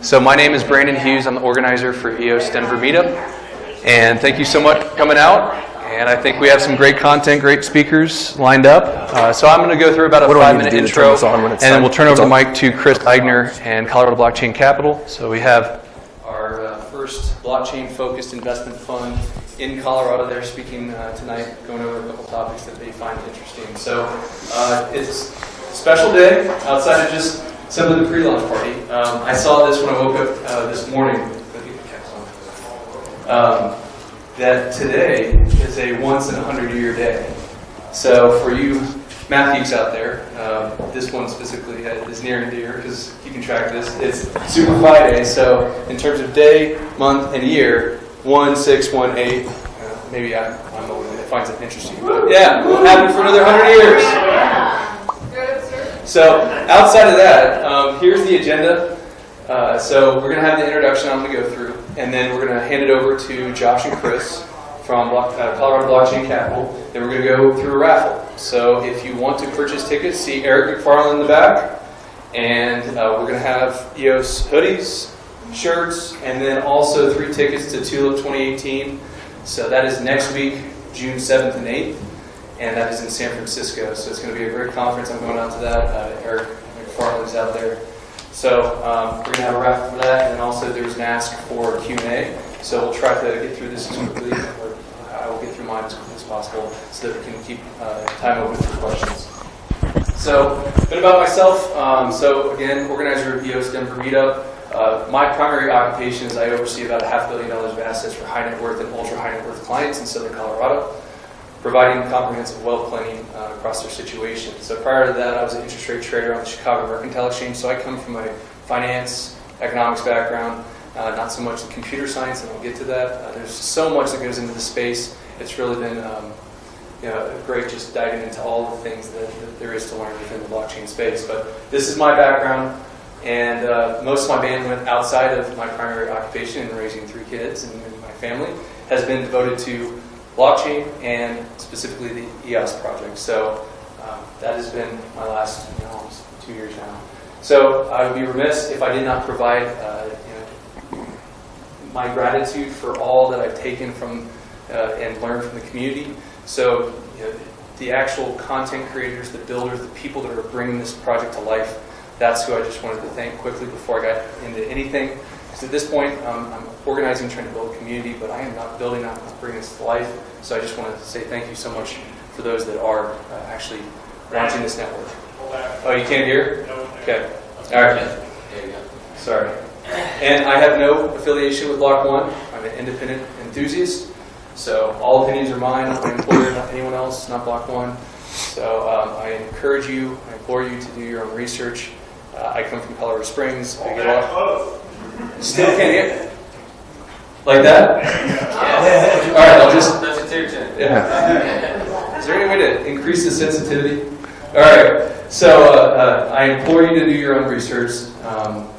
So my name is Brandon Hughes. I'm the organizer for EOS Denver Meetup. And thank you so much for coming out. And I think we have some great content, great speakers lined up. So I'm going to go through about a 5-minute intro, and then we'll turn over the mic to Chris Eigner and Colorado Blockchain Capital. So we have our first blockchain-focused investment fund in Colorado. They're speaking tonight, going over a couple topics that they find interesting. So it's a special day outside of just simply the pre-launch party. I saw this when I woke up this morning. That today is a once-in-a-100-year day. So for you Matthews out there, this one specifically is near and dear because you can track this. It's Super Friday, so in terms of day, month, and year, 1-6-1-8. Maybe I'm the one that finds it interesting. But yeah, we'll have it for another 100 years. So outside of that, here's the agenda. So we're going to have the introduction I'm going to go through, and then we're going to hand it over to Josh and Chris from Colorado Blockchain Capital. Then we're going to go through a raffle. So if you want to purchase tickets, see Eric McFarland in the back. And we're going to have EOS Hoodies, shirts, and then also 3 tickets to Tulip 2018. So that is next week, June 7th and 8th. And that is in San Francisco. So it's going to be a great conference. I'm going out to that. Eric McFarland is out there. So we're going to have a raffle for that, and then also there's an ask for Q&A. So we'll try to get through this as quickly, or I will get through mine as quickly as possible, so that we can keep time open for questions. So a bit about myself. So again, organizer of EOS Denver Meetup. My primary occupation is I oversee about $500 million of assets for high net worth and ultra high net worth clients in Southern Colorado, providing comprehensive wealth planning across their situation. So prior to that, I was an interest rate trader on the Chicago Mercantile Exchange, so I come from a finance, economics background, not so much the computer science, and I'll get to that. There's so much that goes into the space. It's really been great just diving into all the things that there is to learn within the blockchain space. But this is my background, and most of my bandwidth outside of my primary occupation in raising 3 kids and my family has been devoted to blockchain and specifically the EOS project. So that has been my last almost 2 years now. So I would be remiss if I did not provide my gratitude for all that I've taken from and learned from the community. So the actual content creators, the builders, the people that are bringing this project to life, that's who I just wanted to thank quickly before I got into anything. So at this point, I'm organizing, trying to build a community, but I am not building out and bringing this to life. So I just wanted to say thank you so much for those that are actually launching this network. Oh, you can't hear? Okay. All right. There you go. Sorry. And I have no affiliation with Block One. I'm an independent enthusiast. So all opinions are mine. I'm an employer, not anyone else, not Block One. So I encourage you, I implore you to do your own research. I come from Colorado Springs. I get off. Still can't hear? Like that? Yeah. All right, I'll just... That's a tier 10. Yeah. Is there any way to increase the sensitivity? All right. So I implore you to do your own research.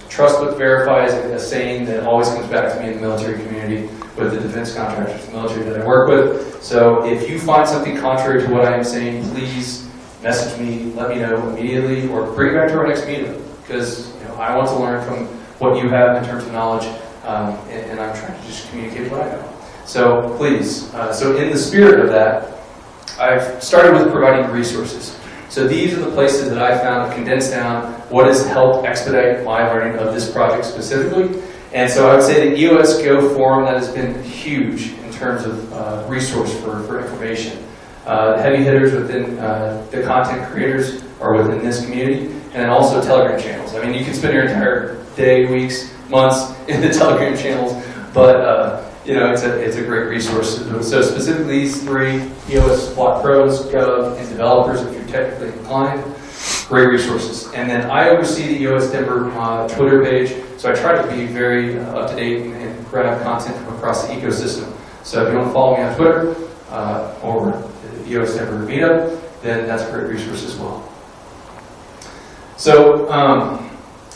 Trust but verify is a saying that always comes back to me in the military community with the defense contractors, the military that I work with. So if you find something contrary to what I am saying, please message me, let me know immediately, or bring it back to our next meetup, because I want to learn from what you have in terms of knowledge, and I'm trying to just communicate what I know. So please, so in the spirit of that, I've started with providing resources. So these are the places that I found to condense down what has helped expedite my learning of this project specifically. And so I would say the EOS Go forum, that has been huge in terms of resource for information. Heavy hitters within the content creators are within this community, and then also Telegram channels. I mean, you can spend your entire day, weeks, months in the Telegram channels, but it's a great resource. So specifically these 3, EOS Block Pros, Gov, and developers, if you're technically inclined, great resources. And then I oversee the EOS Denver Twitter page, so I try to be very up to date and grab content from across the ecosystem. So if you want to follow me on Twitter or the EOS Denver Meetup, then that's a great resource as well. So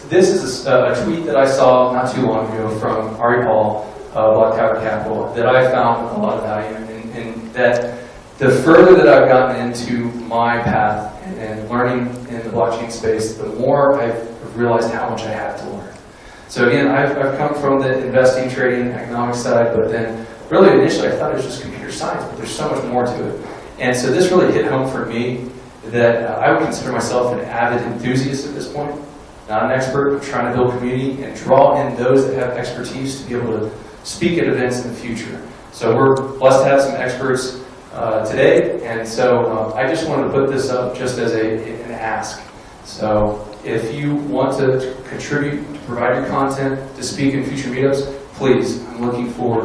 this is a tweet that I saw not too long ago from Ari Paul, Block Tower Capital, that I found a lot of value in, and that the further that I've gotten into my path and learning in the blockchain space, the more I've realized how much I have to learn. So again, I've come from the investing, trading, economic side, but then really initially I thought it was just computer science, but there's so much more to it. And so this really hit home for me that I would consider myself an avid enthusiast at this point, not an expert, trying to build community and draw in those that have expertise to be able to speak at events in the future. So we're blessed to have some experts today, and so I just wanted to put this up just as an ask. So if you want to contribute, to provide your content, to speak in future meetups, please, I'm looking for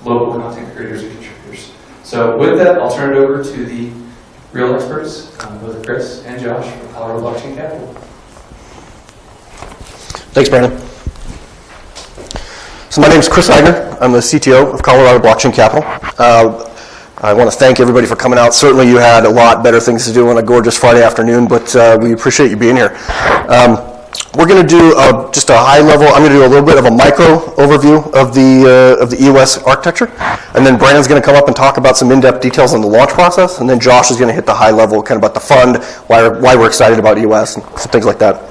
local content creators and contributors. So with that, I'll turn it over to the real experts, both Chris and Josh from Colorado Blockchain Capital. Thanks, Brandon. So my name is Chris Eigner. I'm the CTO of Colorado Blockchain Capital. I want to thank everybody for coming out. Certainly you had a lot better things to do on a gorgeous Friday afternoon, but we appreciate you being here. We're going to do just a high level, I'm going to do a little bit of a micro overview of the EOS architecture, and then Brandon's going to come up and talk about some in-depth details on the launch process, and then Josh is going to hit the high level, kind of about the fund, why we're excited about EOS, and some things like that.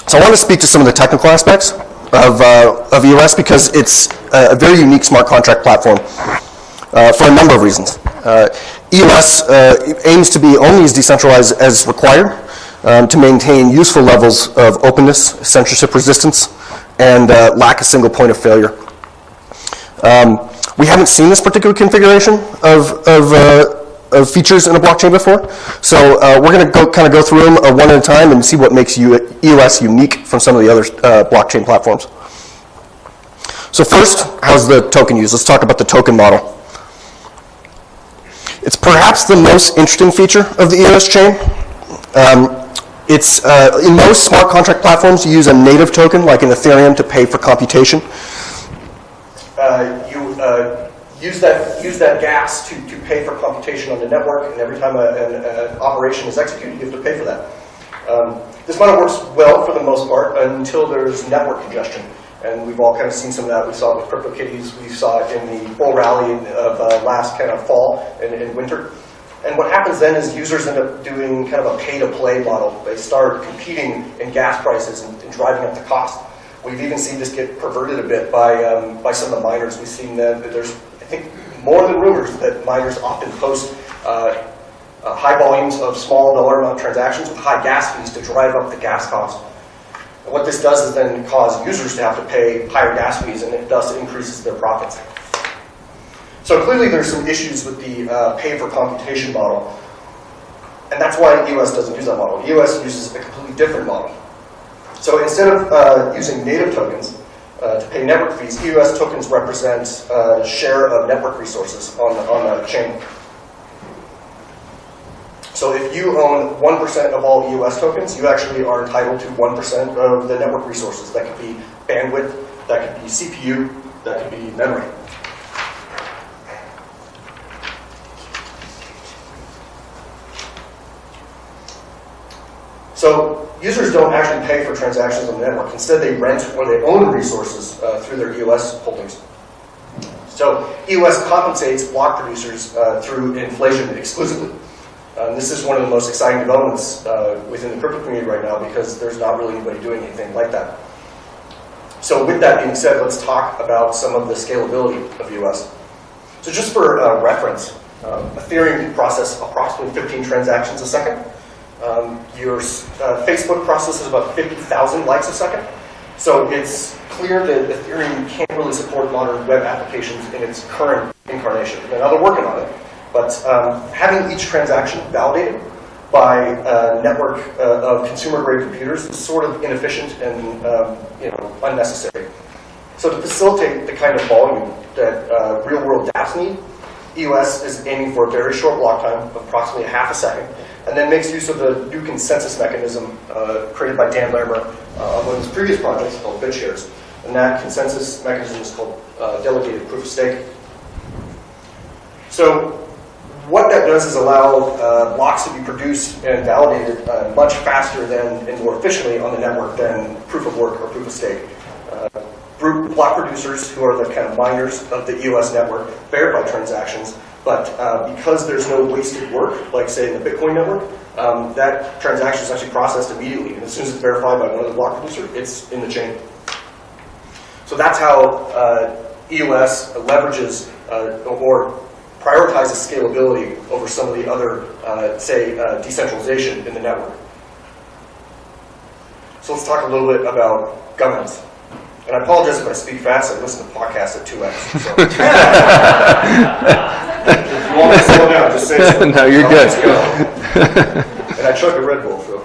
So I want to speak to some of the technical aspects of EOS because it's a very unique smart contract platform for a number of reasons. EOS aims to be only as decentralized as required to maintain useful levels of openness, censorship resistance, and lack a single point of failure. We haven't seen this particular configuration of features in a blockchain before, so we're going to kind of go through them one at a time and see what makes EOS unique from some of the other blockchain platforms. So first, how's the token used? Let's talk about the token model. It's perhaps the most interesting feature of the EOS chain. It's in most smart contract platforms, you use a native token, like in Ethereum, to pay for computation. You use that gas to pay for computation on the network, and every time an operation is executed, you have to pay for that. This model works well for the most part until there's network congestion, and we've all kind of seen some of that. We saw it with CryptoKitties, we saw it in the bull rally of last kind of fall and winter. And what happens then is users end up doing kind of a pay-to-play model. They start competing in gas prices and driving up the cost. We've even seen this get perverted a bit by some of the miners. We've seen that there's, I think, more than rumors that miners often post high volumes of small dollar amount transactions with high gas fees to drive up the gas cost. And what this does is then cause users to have to pay higher gas fees, and it thus increases their profits. So clearly there's some issues with the pay for computation model, and that's why EOS doesn't use that model. EOS uses a completely different model. So instead of using native tokens to pay network fees, EOS tokens represent a share of network resources on the chain. So if you own 1% of all EOS tokens, you actually are entitled to 1% of the network resources. That could be bandwidth, that could be CPU, that could be memory. So users don't actually pay for transactions on the network. Instead, they rent or they own resources through their EOS holdings. So EOS compensates block producers through inflation exclusively. This is one of the most exciting developments within the crypto community right now because there's not really anybody doing anything like that. So with that being said, let's talk about some of the scalability of EOS. So just for reference, Ethereum can process approximately 15 transactions a second. Your Facebook processes about 50,000 likes a second. So it's clear that Ethereum can't really support modern web applications in its current incarnation. And now they're working on it. But having each transaction validated by a network of consumer-grade computers is sort of inefficient and unnecessary. So to facilitate the kind of volume that real-world dApps need, EOS is aiming for a very short block time of approximately half a second, and then makes use of the new consensus mechanism created by Dan Larimer on one of his previous projects called BitShares. And that consensus mechanism is called delegated proof of stake. So what that does is allow blocks to be produced and validated much faster than and more efficiently on the network than proof of work or proof of stake. Block producers, who are the kind of miners of the EOS network, verify transactions, but because there's no wasted work, like say in the Bitcoin network, that transaction is actually processed immediately. And as soon as it's verified by one of the block producer, it's in the chain. So that's how EOS leverages or prioritizes scalability over some of the other, say, decentralization in the network. So let's talk a little bit about governance. And I apologize if I speak fast. I listen to podcasts at 2x. So. If you want me to slow down, just say so. No, you're good. And I chug a Red Bull, so.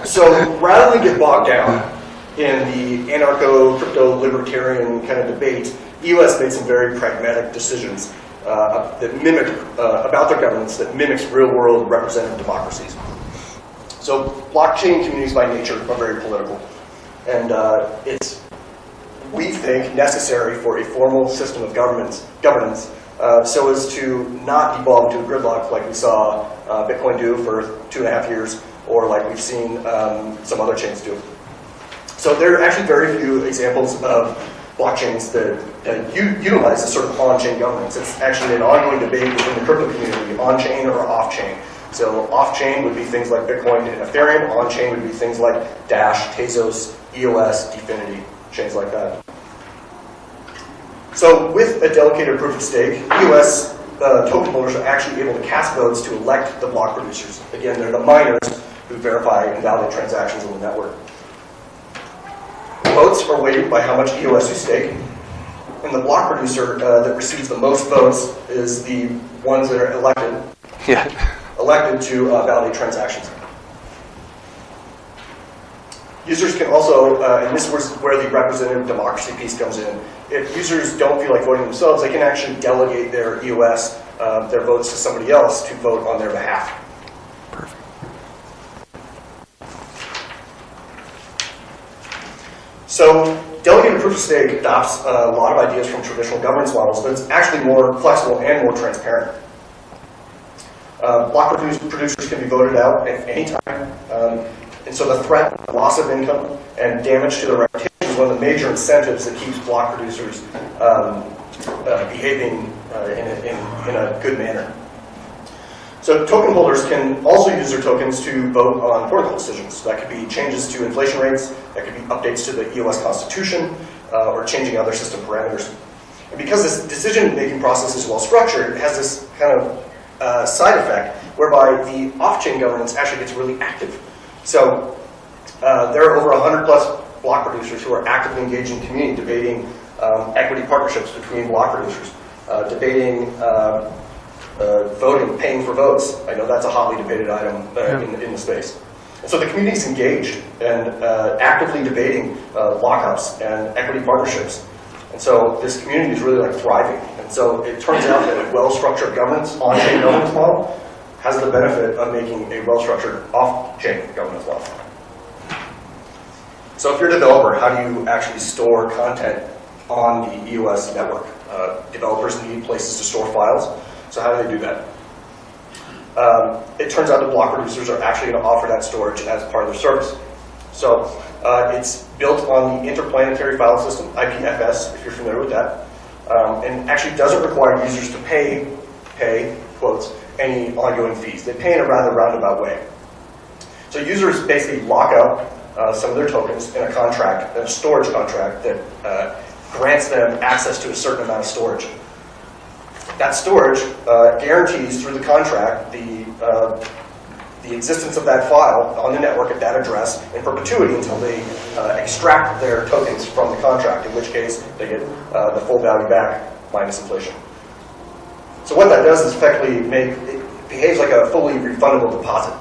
So rather than get bogged down in the anarcho-crypto-libertarian kind of debate, EOS made some very pragmatic decisions that mimic, about their governance that mimics real-world representative democracies. So blockchain communities by nature are very political. And it's, we think, necessary for a formal system of governance so as to not devolve into a gridlock like we saw Bitcoin do for 2.5 years, or like we've seen some other chains do. So there are actually very few examples of blockchains that utilize this sort of on-chain governance. It's actually an ongoing debate within the crypto community, on-chain or off-chain. So off-chain would be things like Bitcoin and Ethereum. On-chain would be things like Dash, Tezos, EOS, Dfinity, chains like that. So with a delegated proof of stake, EOS token holders are actually able to cast votes to elect the block producers. Again, they're the miners who verify and validate transactions on the network. Votes are weighted by how much EOS you stake, and the block producer that receives the most votes is the ones that are elected to validate transactions. Users can also, and this is where the representative democracy piece comes in, if users don't feel like voting themselves, they can actually delegate their EOS, their votes to somebody else to vote on their behalf. Perfect. So delegated proof of stake adopts a lot of ideas from traditional governance models, but it's actually more flexible and more transparent. Block producers can be voted out at any time. And so the threat, loss of income, and damage to their reputation is one of the major incentives that keeps block producers behaving in a good manner. So token holders can also use their tokens to vote on protocol decisions. So that could be changes to inflation rates, that could be updates to the EOS constitution, or changing other system parameters. And because this decision-making process is well structured, it has this kind of side effect whereby the off-chain governance actually gets really active. So there are over 100 plus block producers who are actively engaged in community, debating equity partnerships between block producers, debating voting, paying for votes. I know that's a hotly debated item in the space. And so the community is engaged and actively debating lockups and equity partnerships. And so this community is really like thriving. And so it turns out that a well-structured governance, on-chain governance model has the benefit of making a well-structured off-chain governance model. So if you're a developer, how do you actually store content on the EOS network? Developers need places to store files. So how do they do that? It turns out that block producers are actually going to offer that storage as part of their service. So it's built on the interplanetary file system, IPFS, if you're familiar with that, and actually doesn't require users to pay, quotes, any ongoing fees. They pay in a rather roundabout way. So users basically lock out some of their tokens in a contract, a storage contract that grants them access to a certain amount of storage. That storage guarantees through the contract the existence of that file on the network at that address in perpetuity until they extract their tokens from the contract, in which case they get the full value back minus inflation. So what that does is effectively it behaves like a fully refundable deposit.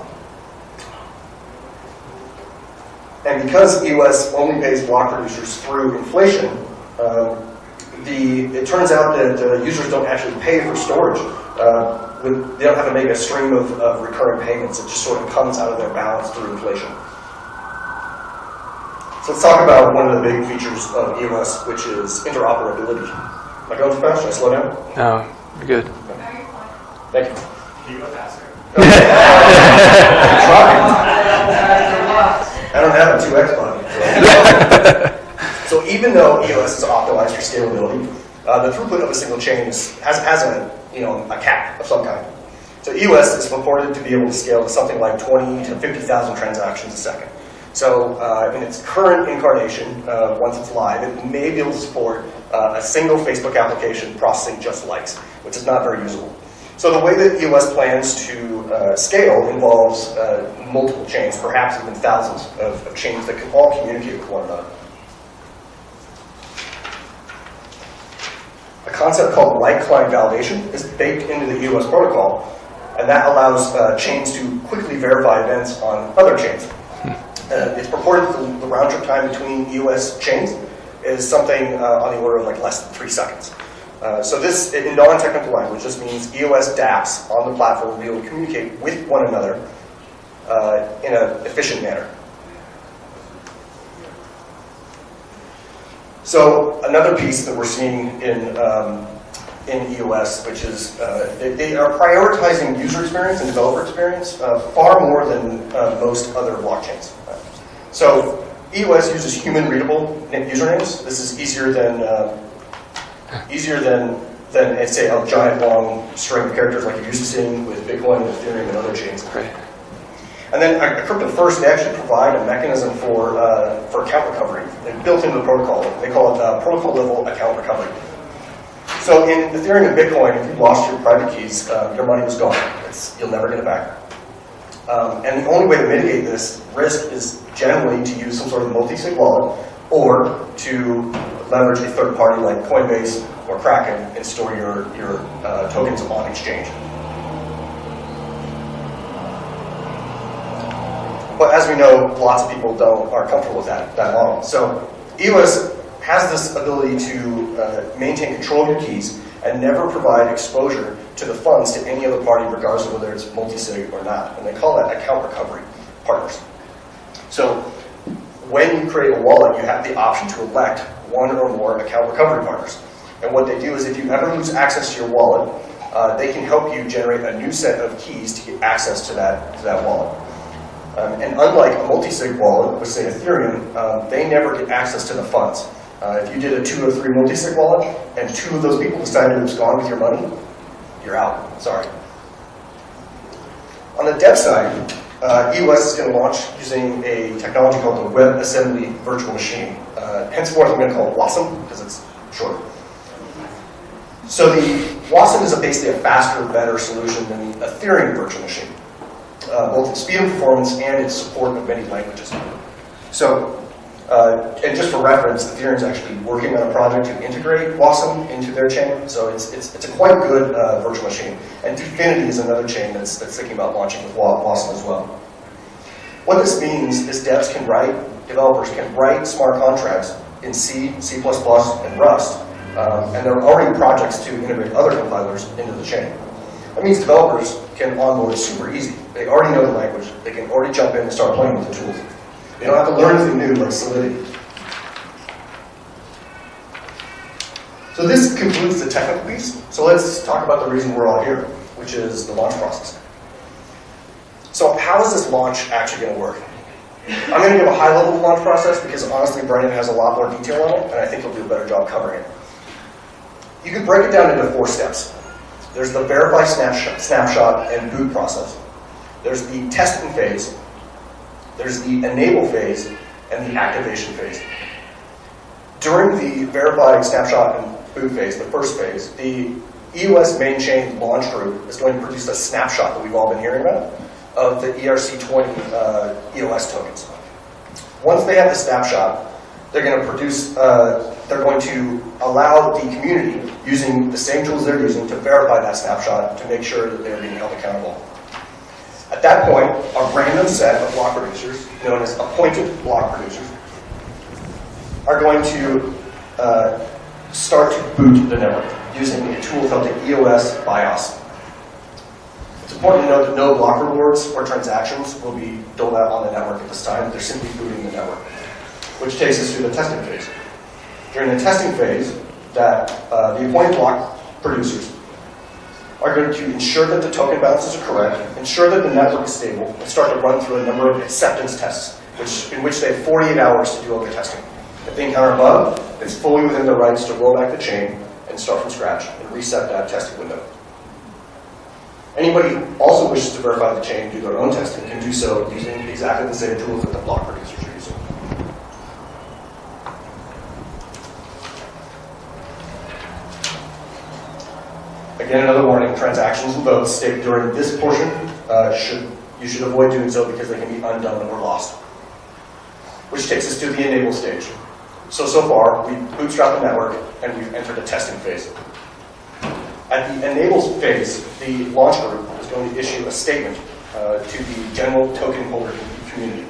And because EOS only pays block producers through inflation, it turns out that users don't actually pay for storage. They don't have to make a stream of recurring payments. It just sort of comes out of their balance through inflation. So let's talk about one of the big features of EOS, which is interoperability. Am I going too fast? Should I slow down? No, you're good. Thank you. Can you go faster? I don't have a 2x button. So even though EOS is optimized for scalability, the throughput of a single chain has a cap of some kind. So EOS is purported to be able to scale to something like 20 to 50,000 transactions a second. So in its current incarnation, once it's live, it may be able to support a single Facebook application processing just likes, which is not very usable. So the way that EOS plans to scale involves multiple chains, perhaps even thousands of chains that can all communicate with one another. A concept called like-client validation is baked into the EOS protocol, and that allows chains to quickly verify events on other chains. It's purported that the round-trip time between EOS chains is something on the order of like less than 3 seconds. So this, in non-technical language, just means EOS dApps on the platform will be able to communicate with one another in an efficient manner. So another piece that we're seeing in EOS, which is they are prioritizing user experience and developer experience far more than most other blockchains. So EOS uses human-readable usernames. This is easier than say a giant long string of characters like you're used to seeing with Bitcoin and Ethereum and other chains. Right. And then at Crypto First, they actually provide a mechanism for account recovery. It's built into the protocol. They call it protocol-level account recovery. So in Ethereum and Bitcoin, if you lost your private keys, your money was gone. You'll never get it back. And the only way to mitigate this risk is generally to use some sort of multi-sig wallet or to leverage a third party like Coinbase or Kraken and store your tokens on exchange. But as we know, lots of people aren't comfortable with that model. So EOS has this ability to maintain control of your keys and never provide exposure to the funds to any other party, regardless of whether it's multi-sig or not. And they call that account recovery partners. So when you create a wallet, you have the option to elect one or more account recovery partners. And what they do is if you ever lose access to your wallet, they can help you generate a new set of keys to get access to that wallet. And unlike a multi-sig wallet, with say Ethereum, they never get access to the funds. If you did a 2 or 3 multi-sig wallet, and 2 of those people decided to abscond with your money, you're out. Sorry. On the dev side, EOS is going to launch using a technology called the WebAssembly Virtual Machine. Henceforth, I'm going to call it WASM because it's short. So the WASM is basically a faster, better solution than the Ethereum virtual machine, both in speed and performance and its support of many languages. So, and just for reference, Ethereum is actually working on a project to integrate WASM into their chain. So it's a quite good virtual machine. And Dfinity is another chain that's thinking about launching with WASM as well. What this means is developers can write smart contracts in C, C++, and Rust. And there are already projects to integrate other compilers into the chain. That means developers can onboard super easy. They already know the language. They can already jump in and start playing with the tools. They don't have to learn anything new like Solidity. So this concludes the technical piece. So let's talk about the reason we're all here, which is the launch process. So how is this launch actually going to work? I'm going to give a high-level launch process because honestly, Brendan has a lot more detail on it, and I think he'll do a better job covering it. You can break it down into 4 steps. There's the verify snapshot and boot process. There's the testing phase. There's the enable phase and the activation phase. During the verify snapshot and boot phase, the first phase, the EOS main chain launch group is going to produce a snapshot that we've all been hearing about of the ERC20 EOS tokens. Once they have the snapshot, they're going to allow the community using the same tools they're using to verify that snapshot to make sure that they're being held accountable. At that point, a random set of block producers, known as appointed block producers, are going to start to boot the network using a tool called the EOS BIOS. It's important to note that no block rewards or transactions will be doled out on the network at this time. They're simply booting the network, which takes us to the testing phase. During the testing phase, the appointed block producers are going to ensure that the token balances are correct, ensure that the network is stable, and start to run through a number of acceptance tests, in which they have 48 hours to do all the testing. If they encounter a bug, it's fully within their rights to roll back the chain and start from scratch and reset that testing window. Anybody who also wishes to verify the chain and do their own testing can do so using exactly the same tools that the block producers are using. Again, another warning, transactions and votes staked during this portion, you should avoid doing so because they can be undone or lost. Which takes us to the enable stage. So far, we've bootstrapped the network and we've entered a testing phase. At the enable phase, the launch group is going to issue a statement to the general token holder community.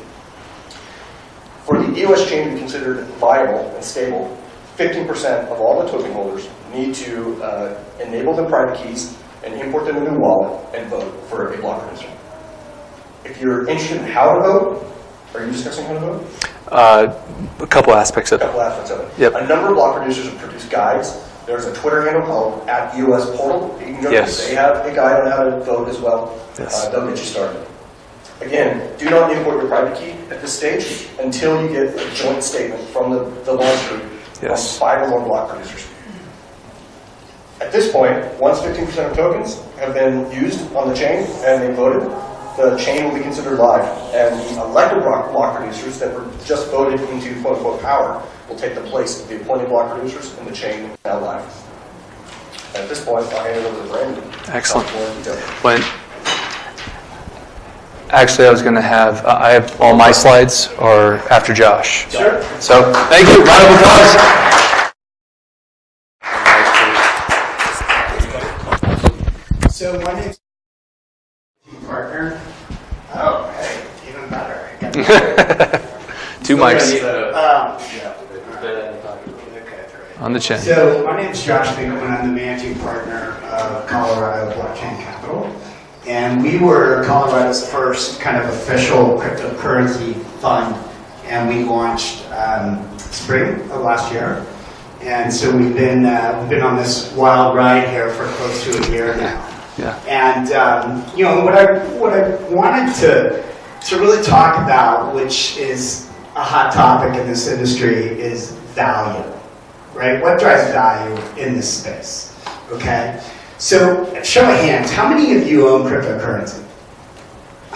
For the EOS chain to be considered viable and stable, 15% of all the token holders need to enable the private keys and import them into a wallet and vote for a block producer. If you're interested in how to vote, are you discussing how to vote? A couple aspects of it. A couple aspects of it. Yep. A number of block producers have produced guides. There's a Twitter handle called @EOS Portal. You can go Yes. They have a guide on how to vote as well. Yes. They'll get you started. Again, do not import your private key at this stage until you get a joint statement from the launch group Yes. from 5 or more block producers. At this point, once 15% of tokens have been used on the chain and they voted, the chain will be considered live, and the elected block producers that were just voted into quote-unquote power will take the place of the appointed block producers, and the chain is now live. At this point, I'll hand it over to Brandon. Excellent. More detail. When, actually, I was going to have, I have all my slides, or after Josh. Sure. So, thank you. Round of applause. So my name's partner. Oh, hey, even better. Two mics Yeah. Okay, that's right. on the chin. So my name's Josh Finkleman. I'm the managing partner of Colorado Blockchain Capital. And we were Colorado's first kind of official cryptocurrency fund. And we launched spring of last year. And so we've been on this wild ride here for close to a year now. Yeah. And you know what I wanted to really talk about, which is a hot topic in this industry, is value, right? What drives value in this space? Okay. So, show of hands, how many of you own cryptocurrency?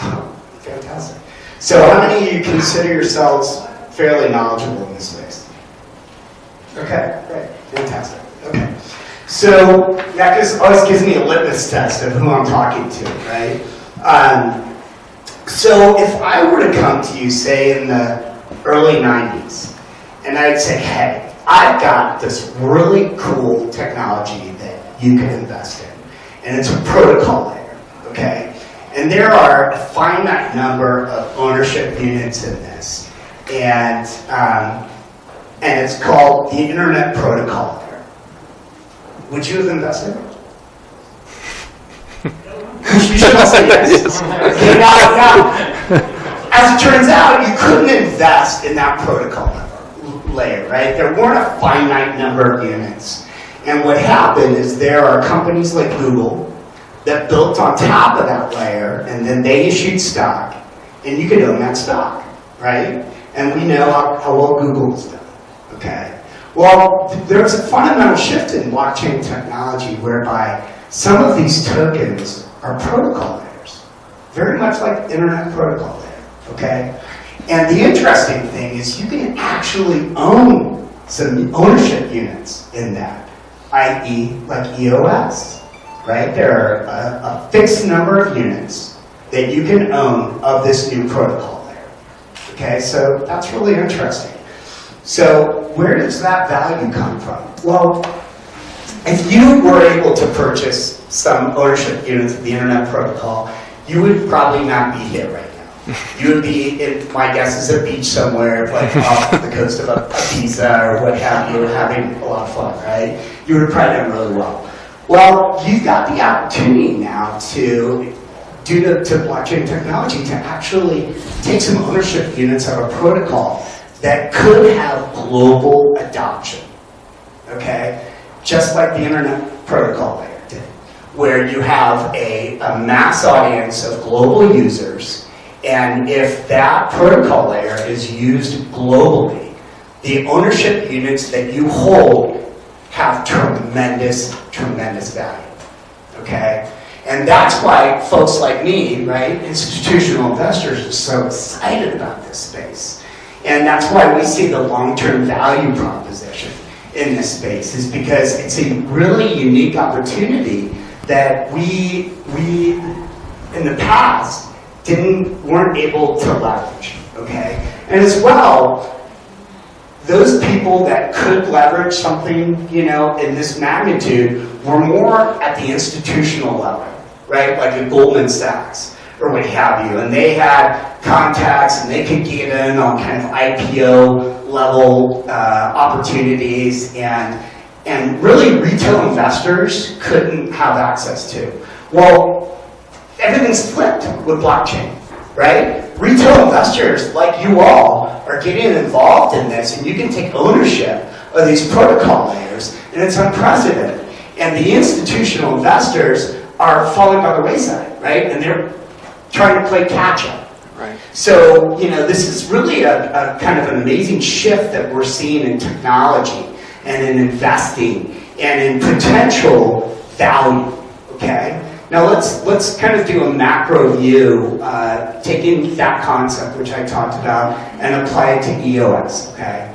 Oh, fantastic. So, how many of you consider yourselves fairly knowledgeable in this space? Okay, great, fantastic. Okay. So that always gives me a litmus test of who I'm talking to, right? So if I were to come to you, say in the early 90s, and I'd say, hey, I've got this really cool technology that you can invest in, and it's a protocol layer, okay? And there are a finite number of ownership units in this, and it's called the Internet Protocol layer. Would you have invested? You should all say yes. Okay, now, as it turns out, you couldn't invest in that protocol layer, right? There weren't a finite number of units. And what happened is there are companies like Google that built on top of that layer, and then they issued stock, and you could own that stock, right? And we know how well Google's done, okay? Well, there's a fundamental shift in blockchain technology whereby some of these tokens are protocol layers, very much like Internet Protocol layer, okay? And the interesting thing is you can actually own some ownership units in that, i.e. like EOS, right? There are a fixed number of units that you can own of this new protocol layer, okay? So that's really interesting. So where does that value come from? Well, if you were able to purchase some ownership units of the Internet Protocol, you would probably not be here right now. You would be, my guess is a beach somewhere, like off the coast of Ibiza or what have you, having a lot of fun, right? You would have probably done really well. Well, you've got the opportunity now to, due to blockchain technology, to actually take some ownership units of a protocol that could have global adoption, okay? Just like the Internet Protocol layer did, where you have a mass audience of global users, and if that protocol layer is used globally, the ownership units that you hold have tremendous, tremendous value, okay? And that's why folks like me, right, institutional investors, are so excited about this space. And that's why we see the long-term value proposition in this space, is because it's a really unique opportunity that we in the past weren't able to leverage, okay? And as well, those people that could leverage something, in this magnitude were more at the institutional level, right? Like a Goldman Sachs or what have you. And they had contacts and they could get in on kind of IPO level opportunities, and really retail investors couldn't have access to. Well, everything's flipped with blockchain, right? Retail investors like you all are getting involved in this, and you can take ownership of these protocol layers, and it's unprecedented. And the institutional investors are falling by the wayside, right? And they're trying to play catch up. Right. So, this is really a kind of an amazing shift that we're seeing in technology and in investing and in potential value, okay? Now let's kind of do a macro view, taking that concept, which I talked about, and apply it to EOS, okay?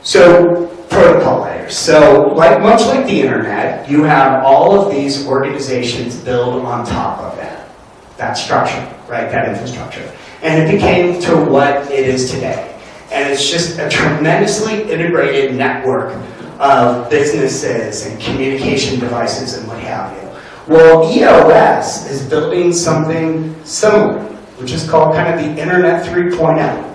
So, protocol layers. So, much like the internet, you have all of these organizations built on top of that structure, right, that infrastructure. And it became to what it is today. And it's just a tremendously integrated network of businesses and communication devices and what have you. Well, EOS is building something similar, which is called kind of the Internet 3.0,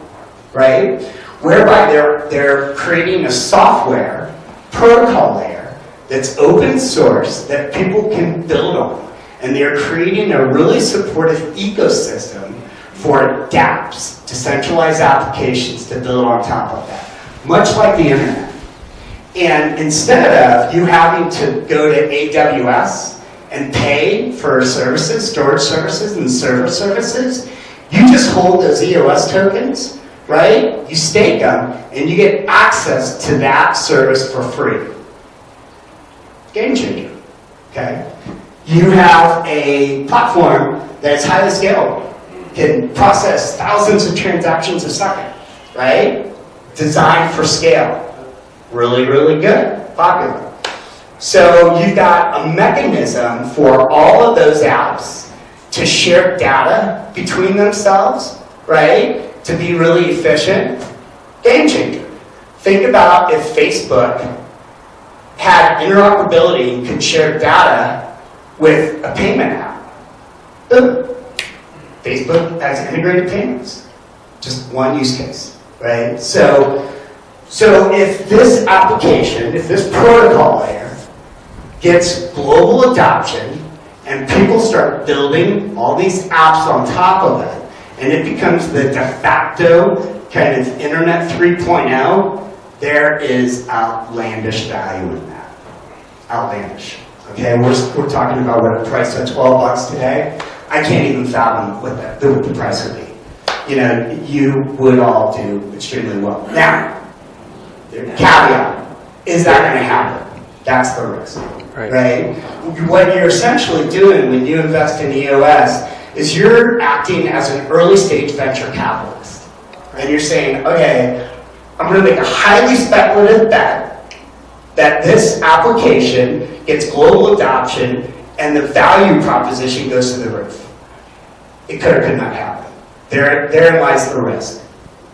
right? Whereby they're creating a software protocol layer that's open source that people can build on. And they're creating a really supportive ecosystem for dApps, decentralized applications, to build on top of that, much like the internet. And instead of you having to go to AWS and pay for services, storage services, and server services, you just hold those EOS tokens, right? You stake them, and you get access to that service for free. Game changer, okay? You have a platform that's highly scalable, can process thousands of transactions a second, right? Designed for scale. Really, really good, popular. So you've got a mechanism for all of those apps to share data between themselves, right? To be really efficient. Game changer. Think about if Facebook had interoperability and could share data with a payment app. Boom. Facebook has integrated payments. Just one use case, right? So if this application, if this protocol layer gets global adoption and people start building all these apps on top of it, and it becomes the de facto kind of Internet 3.0, there is outlandish value in that. Outlandish. Okay, we're talking about what a price at $12 today. I can't even fathom what the price would be. You would all do extremely well. Now, caveat, is that going to happen? That's the risk, right? What you're essentially doing when you invest in EOS is you're acting as an early stage venture capitalist. And you're saying, okay, I'm going to make a highly speculative bet that this application gets global adoption and the value proposition goes to the roof. It could or could not happen. Therein lies the risk.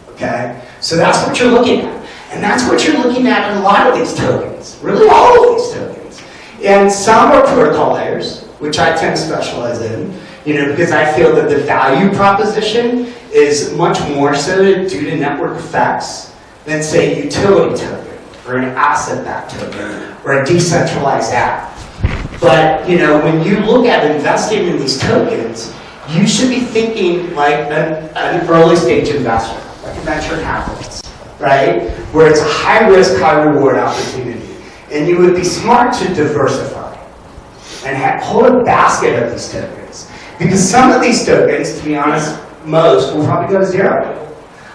Okay? So that's what you're looking at. And that's what you're looking at in a lot of these tokens. Really all of these tokens. And some are protocol layers, which I tend to specialize in, because I feel that the value proposition is much more so due to network effects than, say, a utility token or an asset-backed token or a decentralized app. But, when you look at investing in these tokens, you should be thinking like an early stage investor, like a venture capitalist, right? Where it's a high risk, high reward opportunity. And you would be smart to diversify and hold a basket of these tokens. Because some of these tokens, to be honest, most will probably go to zero.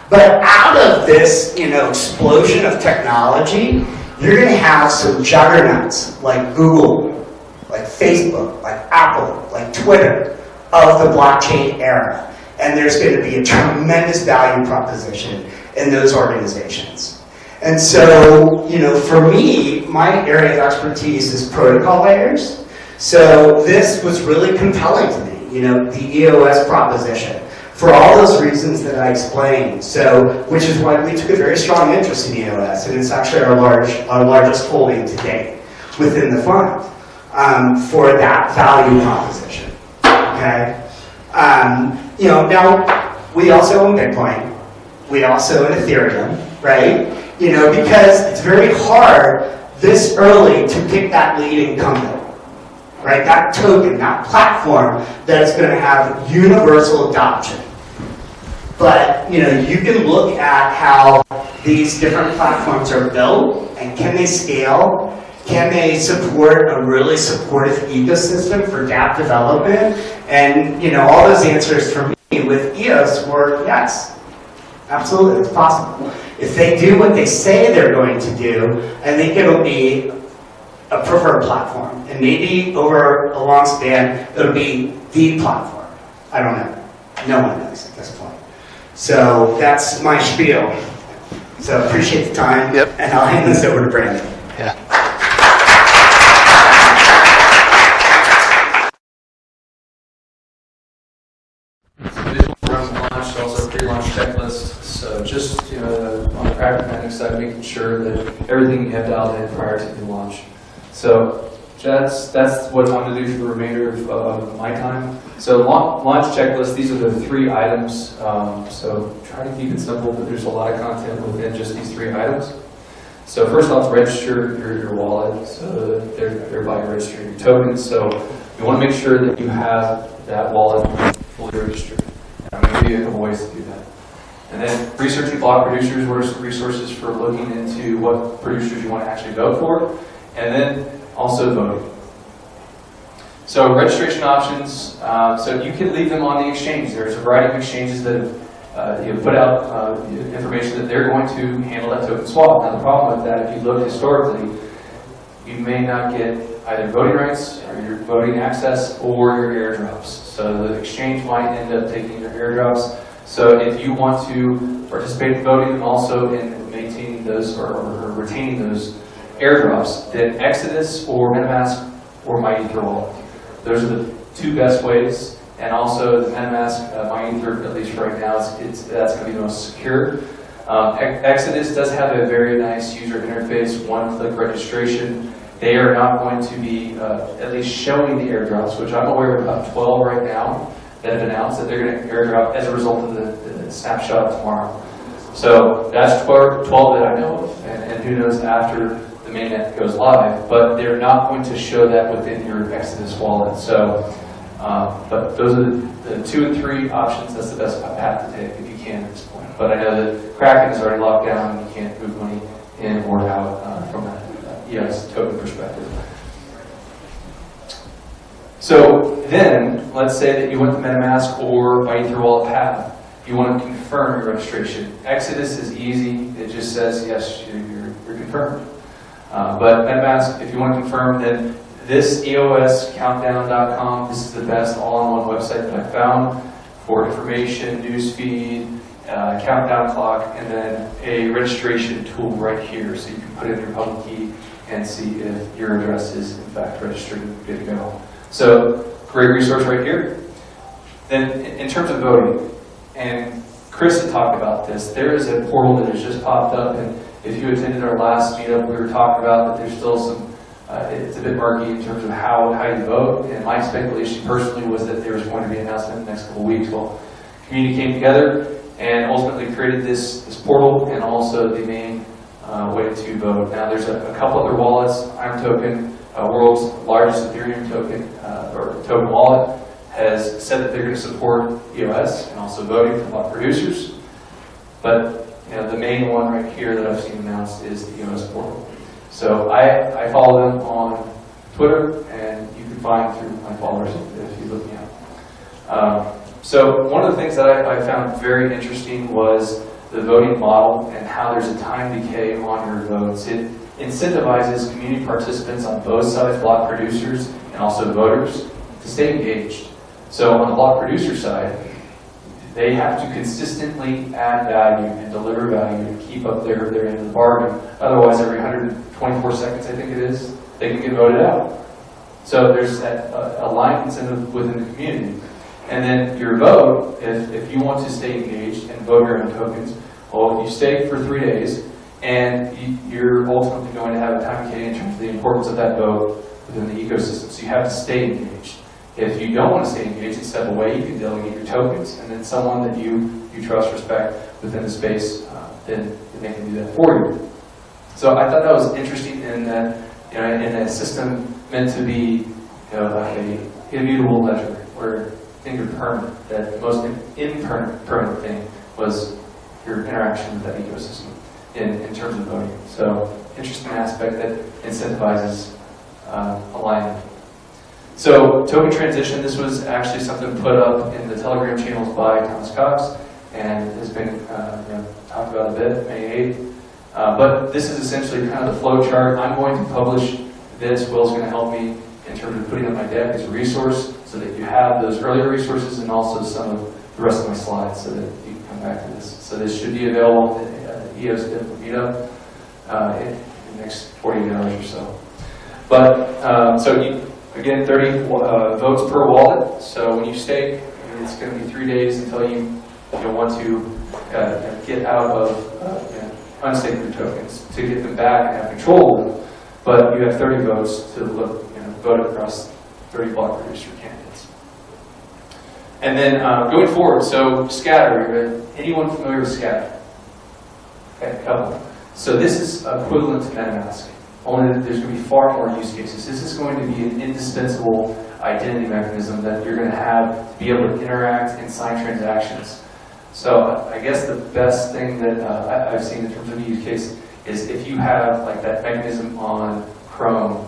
But out of this, explosion of technology, you're going to have some juggernauts like Google, like Facebook, like Apple, like Twitter of the blockchain era. And there's going to be a tremendous value proposition in those organizations. And so, you know, for me, my area of expertise is protocol layers. So this was really compelling to me, you know, the EOS proposition, for all those reasons that I explained. So, which is why we took a very strong interest in EOS, and it's actually our largest holding to date within the fund for that value proposition. Okay, you know, now we also own Bitcoin, we also own Ethereum, right? You know, because it's very hard this early to pick that lead incumbent, right? That token, that platform that is going to have universal adoption. But, you know, you can look at how these different platforms are built, and can they scale? Can they support a really supportive ecosystem for dApp development? And, you know, all those answers for me with EOS were yes, absolutely, it's possible. If they do what they say they're going to do, I think it'll be a preferred platform. And maybe over a long span, it'll be the platform. I don't know. No one knows at this point. So that's my spiel. So appreciate the time. Yep. And I'll hand this over to Brandon. Yeah. Visual runs launched, also a pre-launch checklist. So just, you know, on the pragmatic side, making sure that everything you have dialed in prior to the launch. So that's what I'm going to do for the remainder of my time. So launch checklist, these are the 3 items. So try to keep it simple, but there's a lot of content within just these 3 items. So first off, register your wallet, so thereby registering your tokens. So you want to make sure that you have that wallet fully registered. And I'm going to give you a couple ways to do that. And then researching block producers, what are some resources for looking into what producers you want to actually vote for. And then also voting. So registration options, so you can leave them on the exchange. There's a variety of exchanges that have put out information that they're going to handle that token swap. Now the problem with that, if you look historically, you may not get either voting rights or your voting access or your airdrops. So the exchange might end up taking your airdrops. So if you want to participate in voting and also in maintaining those or retaining those airdrops, then Exodus or MetaMask or MyEther wallet. Those are the 2 best ways. And also the MetaMask, MyEther, at least right now, that's going to be the most secure. Exodus does have a very nice user interface, one-click registration. They are not going to be at least showing the airdrops, which I'm aware of about 12 right now that have announced that they're going to airdrop as a result of the snapshot tomorrow. So that's 12 that I know of, and who knows after the mainnet goes live, but they're not going to show that within your Exodus wallet. So, but those are the 2 and 3 options. That's the best path to take if you can at this point. But I know that Kraken is already locked down and you can't move money in or out from an EOS token perspective. So then, let's say that you went to MetaMask or MyEther wallet path. You want to confirm your registration. Exodus is easy. It just says, yes, you're confirmed. But MetaMask, if you want to confirm, then this EOScountdown.com, this is the best all-in-one website that I found for information, newsfeed, countdown clock, and then a registration tool right here. So you can put in your public key and see if your address is in fact registered and good to go. So great resource right here. Then in terms of voting, and Chris had talked about this, there is a portal that has just popped up, and if you attended our last meetup, we were talking about that there's still some, it's a bit murky in terms of how you vote, and my speculation personally was that there was going to be an announcement in the next couple of weeks. Well, community came together and ultimately created this portal and also the main way to vote. Now there's a couple other wallets. Iron Token, world's largest Ethereum token, or token wallet, has said that they're going to support EOS and also voting for block producers. But the main one right here that I've seen announced is the EOS portal. So I follow them on Twitter, and you can find through my followers if you look me up. So one of the things that I found very interesting was the voting model and how there's a time decay on your votes. It incentivizes community participants on both sides, block producers and also voters, to stay engaged. So on the block producer side, they have to consistently add value and deliver value and keep up their end of the bargain. Otherwise, every 124 seconds, I think it is, they can get voted out. So there's that aligned incentive within the community. And then your vote, if you want to stay engaged and vote your own tokens, well, you stay for 3 days, and you're ultimately going to have a time decay in terms of the importance of that vote within the ecosystem. So you have to stay engaged. If you don't want to stay engaged and step away, you can delegate your tokens, and then someone that you trust, respect within the space, then they can do that for you. So I thought that was interesting in that, in a system meant to be, like a immutable ledger where things are permanent. That the most impermanent thing was your interaction with that ecosystem in terms of voting. So interesting aspect that incentivizes alignment. So token transition, this was actually something put up in the Telegram channels by Thomas Cox and has been talked about a bit, May 8th. But this is essentially kind of the flow chart. I'm going to publish this. Will's going to help me in terms of putting up my deck as a resource so that you have those earlier resources and also some of the rest of my slides so that you can come back to this. So this should be available at EOS Denver meetup in the next 48 hours or so. But again, 30 votes per wallet. So when you stake, it's going to be 3 days until you want to get out of unstake your tokens to get them back and have control of them. But you have 30 votes to vote across 30 block producer candidates. And then going forward, so scatter. Anyone familiar with scatter? Okay, a couple. So this is equivalent to MetaMask. Only that there's going to be far more use cases. This is going to be an indispensable identity mechanism that you're going to have to be able to interact and sign transactions. So I guess the best thing that I've seen in terms of use case is if you have like that mechanism on Chrome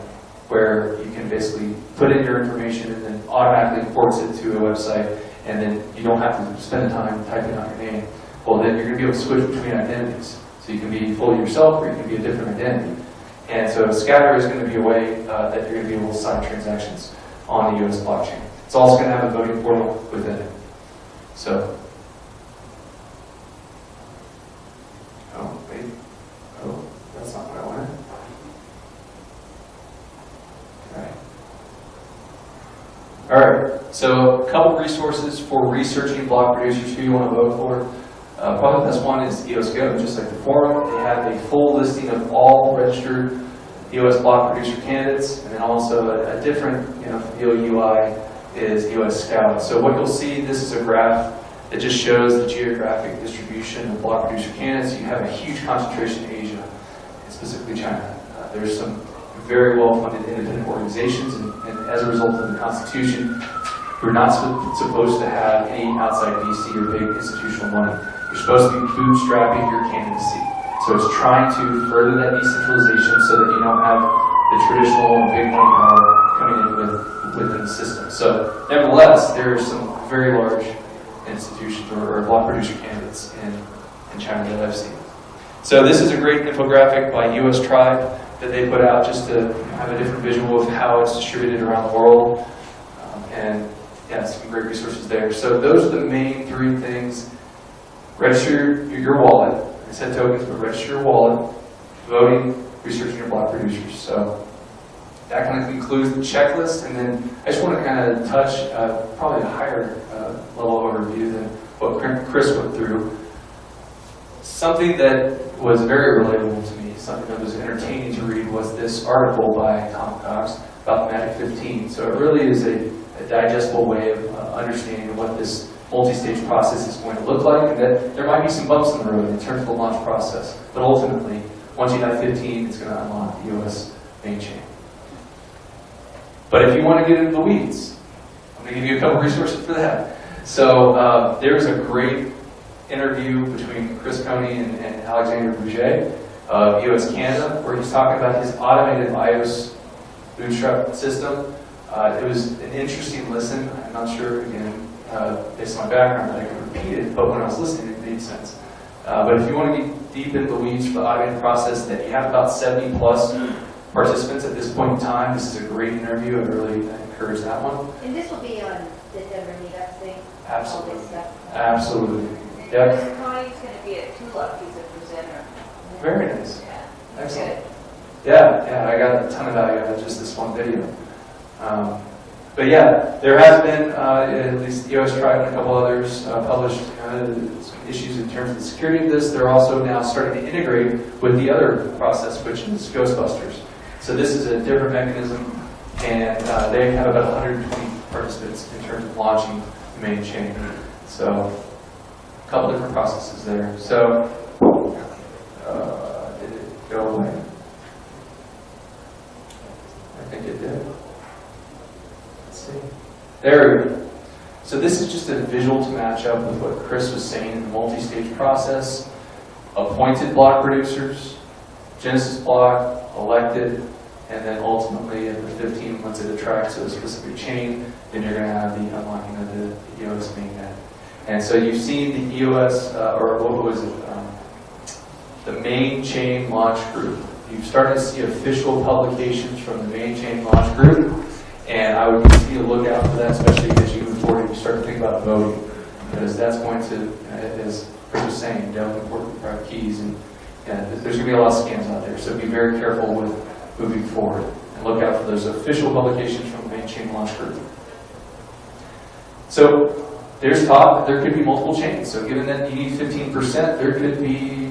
where you can basically put in your information and then automatically imports it to a website, and then you don't have to spend time typing out your name. Well, then you're going to be able to switch between identities. So you can be fully yourself or you can be a different identity. And so Scatter is going to be a way that you're going to be able to sign transactions on the EOS blockchain. It's also going to have a voting portal within it. So, oh, wait. Oh, that's not what I wanted. All right, so a couple resources for researching block producers who you want to vote for. Probably the best one is EOS Go, just like the forum. They have a full listing of all registered EOS block producer candidates, and then also a different, UI is EOS Scout. So what you'll see, this is a graph that just shows the geographic distribution of block producer candidates. You have a huge concentration in Asia, and specifically China. There's some very well-funded independent organizations, and as a result of the Constitution, you're not supposed to have any outside VC or big institutional money. You're supposed to be bootstrapping your candidacy. So it's trying to further that decentralization so that you don't have the traditional big money power coming in within the system. So nevertheless, there are some very large institutions or block producer candidates in China that I've seen. So this is a great infographic by US Tribe that they put out just to have a different visual of how it's distributed around the world. And yeah, some great resources there. So those are the main three things. Register your wallet. I said tokens, but register your wallet, voting, researching your block producers. So that kind of concludes the checklist. And then I just want to kind of touch probably a higher level overview than what Chris went through. Something that was very relatable to me, something that was entertaining to read, was this article by Tom Cox about the Magic 15. So it really is a digestible way of understanding what this multi-stage process is going to look like, and that there might be some bumps in the road in terms of the launch process. But ultimately, once you have 15, it's going to unlock the EOS main chain. But if you want to get into the weeds, I'm going to give you a couple resources for that. So there's a great interview between Chris Coney and Alexander Bouget of EOS Canada, where he's talking about his automated iOS bootstrap system. It was an interesting listen. I'm not sure, again, based on my background, that I could repeat it, but when I was listening, it made sense. But if you want to deep in the weeds for the automated process that you have about 70 plus participants at this point in time. This is a great interview. I really encourage that one. And this will be on the Denver meetup thing? Absolutely. All this stuff? Absolutely. And Yep. Mr. Connie's going to be at Tulip, he's a presenter. Very nice. Yeah. Excellent. Good. Yeah, I got a ton of value out of just this one video. But yeah, there has been, at least EOS Tribe and a couple others, published some issues in terms of the security of this. They're also now starting to integrate with the other process, which is Ghostbusters. So this is a different mechanism, and they have about 120 participants in terms of launching the main chain. So a couple different processes there. So did it go away? I think it did. Let's see. There we go. So this is just a visual to match up with what Chris was saying in the multi-stage process. Appointed block producers, Genesis block, elected, and then ultimately at the 15, once it attracts to a specific chain, then you're going to have the unlocking of the EOS mainnet. And so you've seen the EOS, or what was it, the main chain launch group. You've started to see official publications from the main chain launch group, and I would continue to look out for that, especially as you move forward and you start to think about voting, because that's going to, as Chris was saying, delve important private keys, and there's going to be a lot of scams out there, so be very careful with moving forward, and look out for those official publications from the main chain launch group. So there's talk, there could be multiple chains, so given that you need 15%, there could be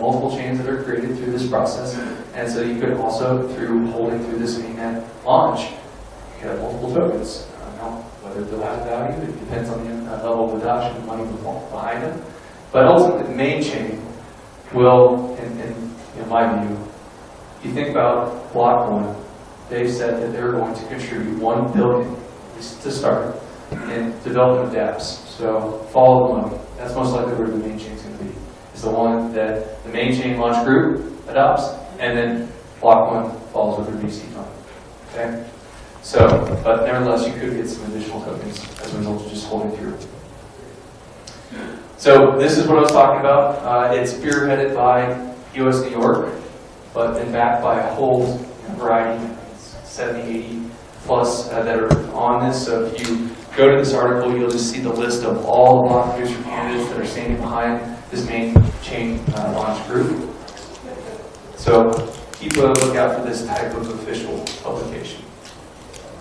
multiple chains that are created through this process, and so you could also, through holding through this mainnet launch, you could have multiple tokens. Now, whether they'll have value, it depends on the level of adoption and money behind them. But ultimately, the main chain will, in my view, if you think about Block 1, they've said that they're going to contribute $1 billion to start in development of dApps. So follow the money. That's most likely where the main chain is going to be. It's the one that the main chain launch group adopts, and then Block 1 follows with their VC fund. Okay? So, but nevertheless, you could get some additional tokens as a result of just holding through. So this is what I was talking about. It's spearheaded by EOS New York, but then backed by a whole variety, 70, 80 plus that are on this. So if you go to this article, you'll just see the list of all the block producer candidates that are standing behind this main chain launch group. So keep a lookout for this type of official publication.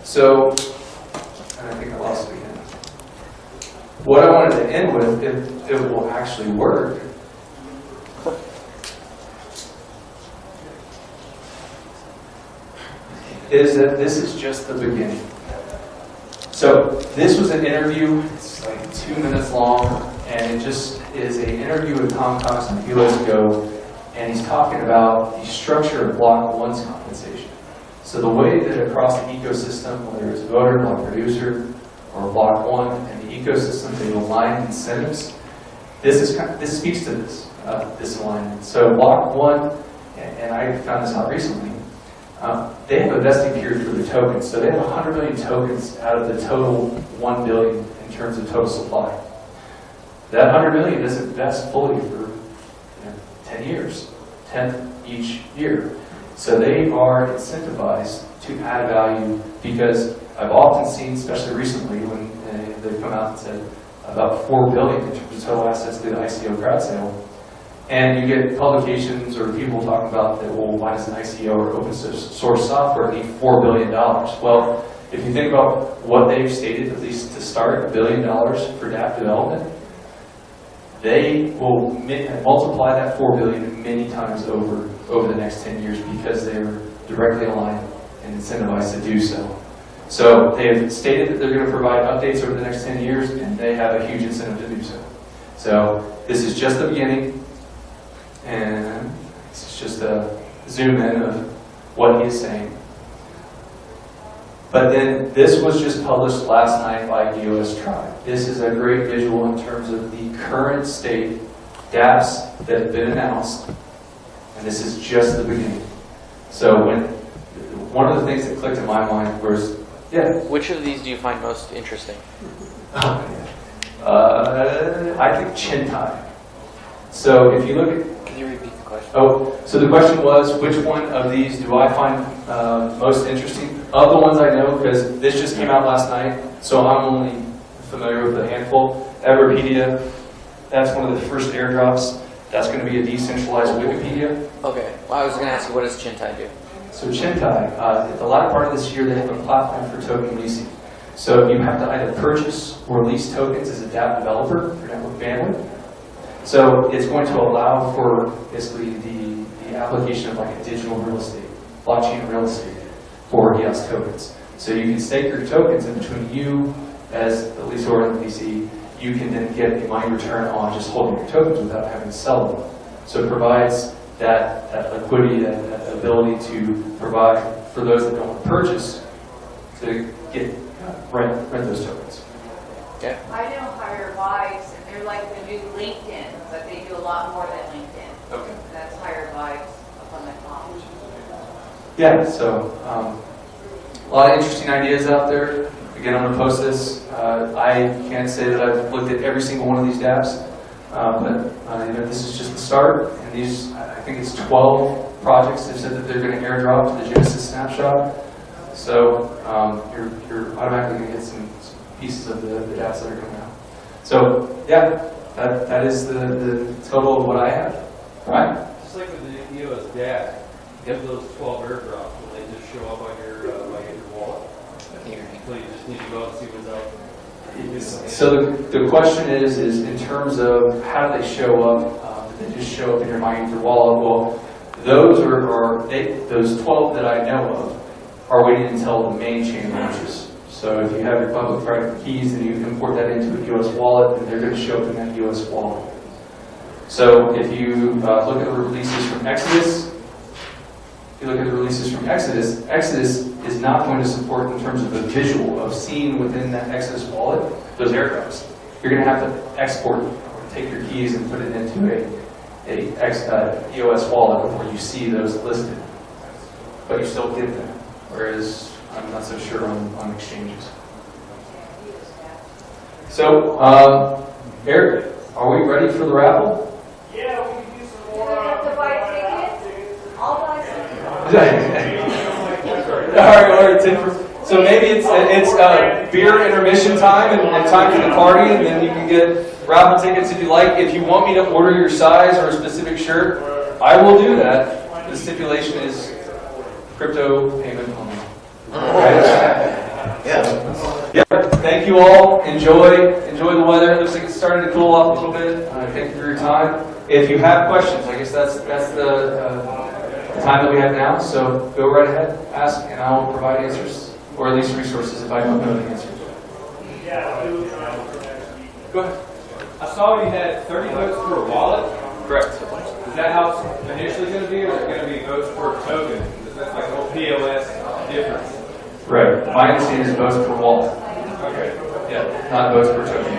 So, and I think I lost it again. What I wanted to end with, if it will actually work, is that this is just the beginning. So this was an interview, it's like 2 minutes long, and it just is an interview with Tom Cox a few days ago, and he's talking about the structure of Block 1's compensation. So the way that across the ecosystem, whether it's voter, block producer, or Block 1, and the ecosystem, they align incentives. This speaks to this alignment. So Block 1, and I found this out recently, they have a vesting period for their tokens. So they have 100 million tokens out of the total 1 billion in terms of total supply. That 100 million doesn't vest fully for 10 years, 10 each year. So they are incentivized to add value, because I've often seen, especially recently, when they've come out and said about 4 billion in terms of total assets through the ICO crowd sale. And you get publications or people talking about that, well, why does an ICO or open source software need $4 billion? Well, if you think about what they've stated, at least to start, $1 billion for dApp development, they will multiply that $4 billion many times over the next 10 years, because they're directly aligned and incentivized to do so. So they have stated that they're going to provide updates over the next 10 years, and they have a huge incentive to do so. So this is just the beginning. And this is just a zoom in of what he is saying. But then this was just published last night by EOS Tribe. This is a great visual in terms of the current state dApps that have been announced. And this is just the beginning. So one of the things that clicked in my mind was, Which of these do you find most interesting? I think Chintai. So if you look at, Can you repeat the question? oh, so the question was, which one of these do I find most interesting? Of the ones I know, because this just came out last night, so I'm only familiar with a handful. Everpedia, that's one of the first airdrops. That's going to be a decentralized Wikipedia. Okay. Well, I was going to ask you, what does Chintai do? So Chintai, the latter part of this year, they have a platform for token leasing. So you have to either purchase or lease tokens as a dApp developer for network bandwidth. So it's going to allow for basically the application of like a digital real estate, blockchain real estate for EOS tokens. So you can stake your tokens in between you as the leaseor and the leasee. You can then get a money return on just holding your tokens without having to sell them. So it provides that liquidity, that ability to provide for those that don't want to purchase to get rent those tokens. Okay. I know Higher Vibes, and they're like the new LinkedIn, but they do a lot more than LinkedIn. Okay. And that's Higher Vibes up on the top. Yeah, so a lot of interesting ideas out there. Again, I'm going to post this. I can't say that I've looked at every single one of these dApps, but this is just the start. And these, I think it's 12 projects they've said that they're going to airdrop to the Genesis snapshot. So you're automatically going to get some pieces of the dApps that are coming out. So yeah, that is the total of what I have. Right? Just like with the EOS DAC, you have those 12 airdrops, will they just show up on your wallet? So you just need to go out and see what's out there. So the question is in terms of how do they show up? They just show up in your Eigner wallet. Well, those those 12 that I know of are waiting until the main chain launches. So if you have your public private keys and you import that into a EOS wallet, then they're going to show up in that EOS wallet. So if you look at the releases from Exodus, Exodus is not going to support in terms of the visual of seeing within that Exodus wallet those airdrops. You're going to have to export, take your keys and put it into a EOS wallet before you see those listed. But you still get them, whereas I'm not so sure on exchanges. So, Eric, are we ready for the raffle? Yeah, we can do some more. Do we have to buy tickets? I'll buy All right, so maybe it's beer intermission time and time for the party, and then you can get raffle tickets if you like. If you want me to order your size or a specific shirt, I will do that. The stipulation is crypto payment only. Yeah. Thank you all. Enjoy the weather. It looks like it's starting to cool off a little bit. Thank you for your time. If you have questions, I guess that's the time that we have now. So go right ahead, ask, and I will provide answers, or at least resources if I don't know the answers. Go ahead. I saw you had 30 votes per wallet. Correct. Is that how it's initially going to be, or is it going to be votes per token? Because that's like a whole POS difference. Right. My understanding is votes per wallet. Okay. Yeah, not votes per token.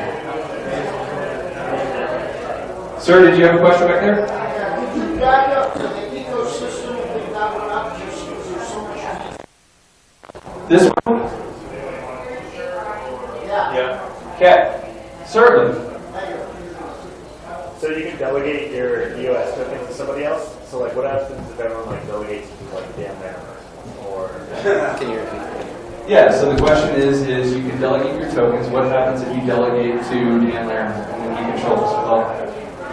Sir, did you have a question back there? Could you back up to the ecosystem that that went up just because there's so much? This one? Yeah. Okay. Certainly. So you can delegate your EOS tokens to somebody else? So like what happens if everyone like delegates to like a damn Bannock? Or Can you repeat? Yeah, so the question is you can delegate your tokens. What happens if you delegate to Dan Laramie and then he controls? Well,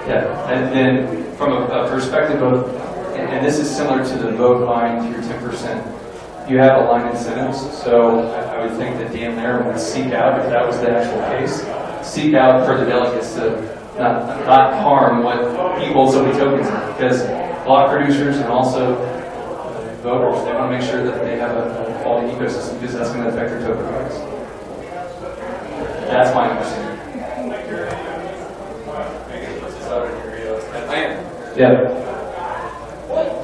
yeah, and then from a perspective of, and this is similar to the vote buying to your 10%, you have aligned incentives. So I would think that Dan Laramie would seek out, if that was the actual case, seek out further delegates to not harm what he holds so many tokens in, because block producers and also voters, they want to make sure that they have a quality ecosystem, because that's going to affect their token price. That's my understanding. Yeah.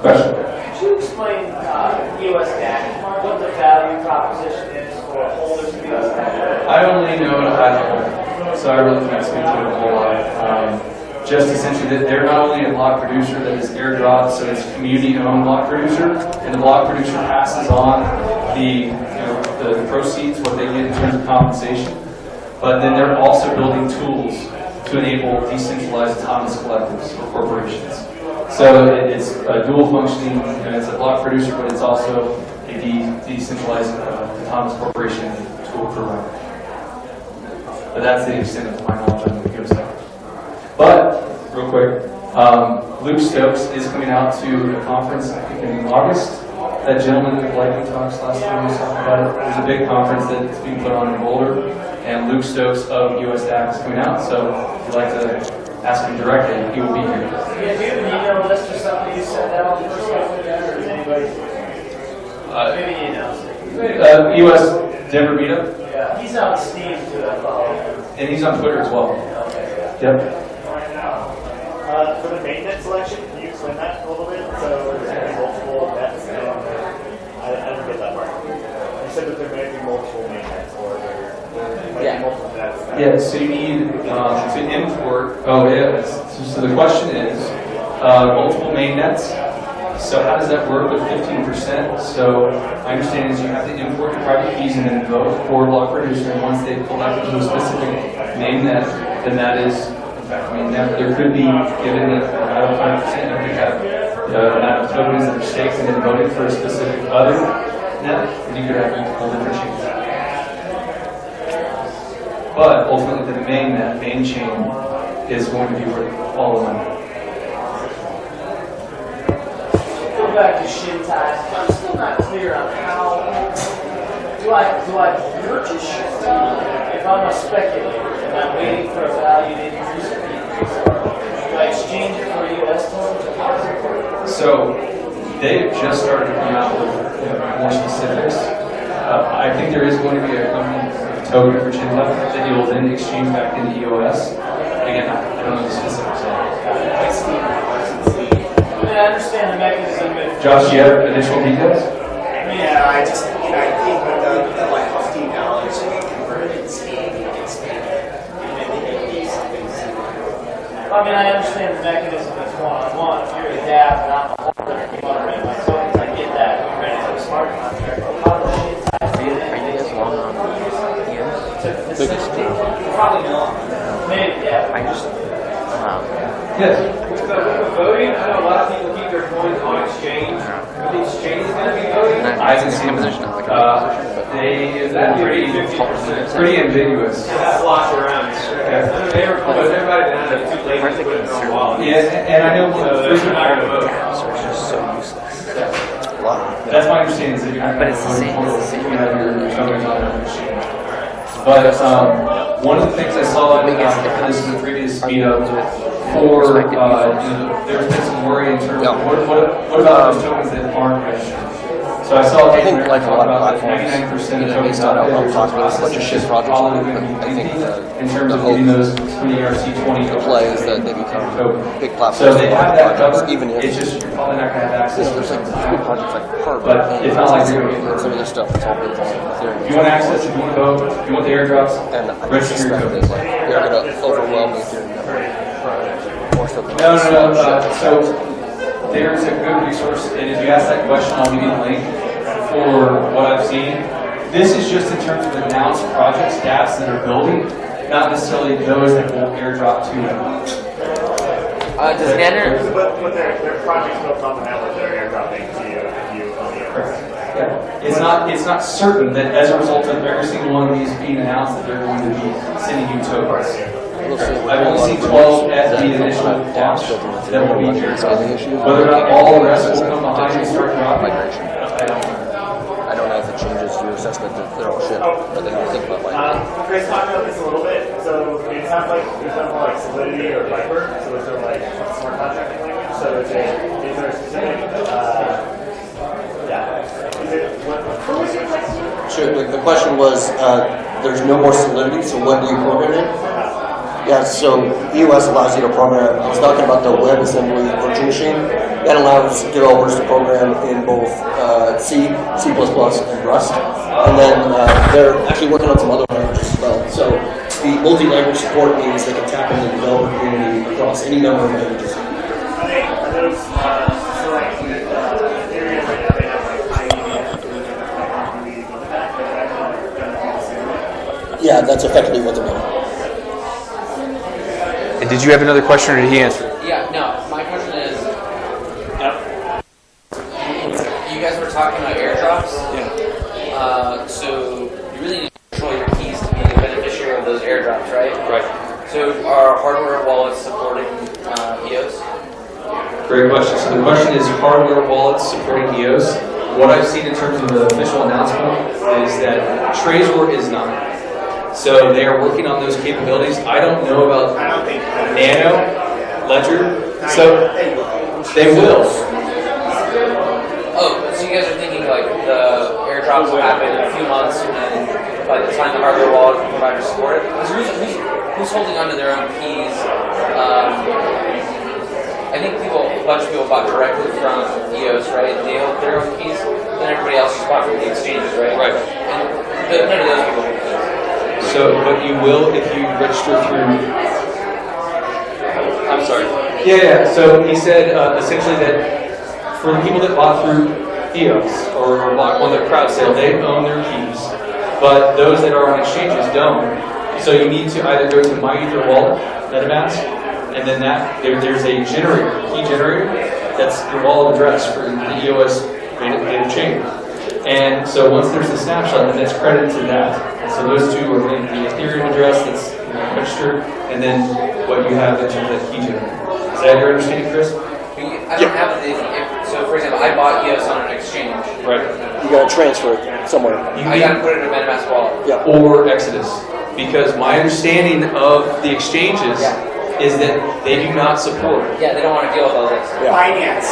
Question? Could you explain EOS DAC, what the value proposition is for holders of EOS DAC? I only know at a high level, so I really can't speak to it a whole lot. Just essentially that they're not only a block producer that is airdropped, so it's a community-owned block producer, and the block producer passes on the proceeds, what they get in terms of compensation. But then they're also building tools to enable decentralized autonomous collectives or corporations. So it's a dual functioning, it's a block producer, but it's also a decentralized autonomous corporation tool provider. But that's the extent of my knowledge on the EOS network. But, real quick, Luke Stokes is coming out to a conference, I think in August. That gentleman who lightning talks last time we talked about it. There's a big conference that's being put on in Boulder, and Luke Stokes of EOS DAC is coming out. So if you'd like to ask him directly, he will be here. Yeah, do you have an email list or something you send out first off with that, or is anybody? Maybe you announce it. EOS Denver Meetup, Yeah, he's on Steam too, I follow. and he's on Twitter as well. Yep. For the main net selection, can you explain that a little bit? So there's going to be multiple nets, and I didn't get that part. You said that there may be multiple main nets, or there might be multiple nets. Yeah, so you need to import. Oh, yeah. So the question is multiple main nets. So how does that work with 15%? So my understanding is you have to import the private keys and then vote for block producer. And once they collect to a specific main net, then that is. I mean, there could be, given the amount of 5%, if you have the amount of tokens that are staked and then voted for a specific other net, then you could have multiple different chains. But ultimately, the main chain is going to be where all the money. Go back to Shintai. I'm still not clear on how do I purchase Shintai if I'm a speculator and I'm waiting for a value to increase or decrease? Do I exchange it for US tokens? So they've just started to come out with more specifics. I think there is going to be a company token for Shintai that you'll then exchange back into EOS. Again, I don't know the specifics yet. I understand the mechanism. Josh, do you have additional details? Yeah, I just, I think with the like $15 you convert it in Steam, you can spend it, and then you can use something similar. I mean, I understand the mechanism is one-on-one. If you're a DApp and I'm a holder, you want to rent my tokens, I get that. You're ready for a smart contract. How does Shintai fit in? Are you guys long on EOS? Probably not. Maybe, yeah. I just, Yes. So with voting, I know a lot of people keep their coins on exchange. Are the exchange is going to be voting? I haven't seen position. they're pretty ambiguous. That flops around. Everybody down there too late to put it in their wallet. Yeah, and I know They're not going to vote. So it's just so useless. that's my understanding is that you're not But going it's to the same. vote It's the if same. you have your tokens on the machine. But one of the things I saw, this is the previous meetup, for there's been some worry in terms of what about those tokens that aren't registered? So I saw I think like a lot of about platforms, 99% of tokens based on out there I'm talking about a bunch of shit projects, I think in terms the of hope, getting those from the ERC-20 the play is that they become big platforms So for they a lot have of that projects, covered, even if it's just you're probably not going to have access to there's like it. big projects like Perp, But it's not like you're and some of this stuff that's all built on Ethereum. If you want access, if you want to vote, if you want the airdrops, And I register your suspect tokens. that like they're going to overwhelm the Ethereum network. More so than No. So there's a good resource, and if you ask that question, I'll give you the link for what I've seen. This is just in terms of announced project staffs that are building, not necessarily those that will airdrop to them. Does Ganner? But their projects built on the network that are airdropping to you if you own the airdrop. Yeah. It's not certain that as a result of every single one of these being announced that they're going to be sending you tokens. I've only seen 12 at the initial launch that will be here. Whether or not all the rest will come behind and start dropping, I don't know. I don't know if it changes your assessment that they're all shit, but then you think about like. Chris talked about this a little bit. So it sounds like there's something more like Solidity or Viper. So it's sort of like smart contracting language. So is there a specific? Is it what was your question? Sure, the question was, there's no more Solidity, so what do you program in? Yeah, so EOS allows you to program, I was talking about the WebAssembly virtual machine, that allows developers to program in both C, C++, and Rust. And then they're actually working on some other languages as well. So the multi-language support means they can tap into the developer community across any number of languages. Are those select areas right now they have like IED Yeah, that's effectively what they're doing. did you have another question, or did he answer? Yeah, no, my question is, you guys were talking about airdrops. Yeah. So you really need to control your keys to be the beneficiary of those airdrops, right? Right. So are hardware wallets supporting EOS? Great question. So the question is hardware wallets supporting EOS. What I've seen in terms of the official announcement is that Trezor is not. So they are working on those capabilities. I don't know about Nano, Ledger. So they will. Oh, so you guys are thinking like the airdrops will happen in a few months, and then by the time the hardware wallet providers support it? Who's holding onto their own keys? I think a bunch of people bought directly from EOS, right? They hold their own keys, then everybody else just bought from the exchanges, right? Right. And none of those people hold keys. So, but you will if you register through. I'm sorry. Yeah. So he said essentially that for the people that bought through EOS or bought one of their crowd sale, they own their keys, but those that are on exchanges don't. So you need to either go to My Ether Wallet, MetaMask, and then there's a generator, key generator, that's your wallet address for the EOS data chain. And so once there's a snapshot, then it's credited to that. And so those two are the Ethereum address that's registered, and then what you have in terms of that key generator. Is that your understanding, Chris? I don't have it. So, for example, I bought EOS on an exchange. Right. You got to transfer it somewhere. I got to put it in a MetaMask wallet. Yeah. Or Exodus. Because my understanding of the exchanges is that they do not support. Yeah, they don't want to deal with all this. Yeah. Finance.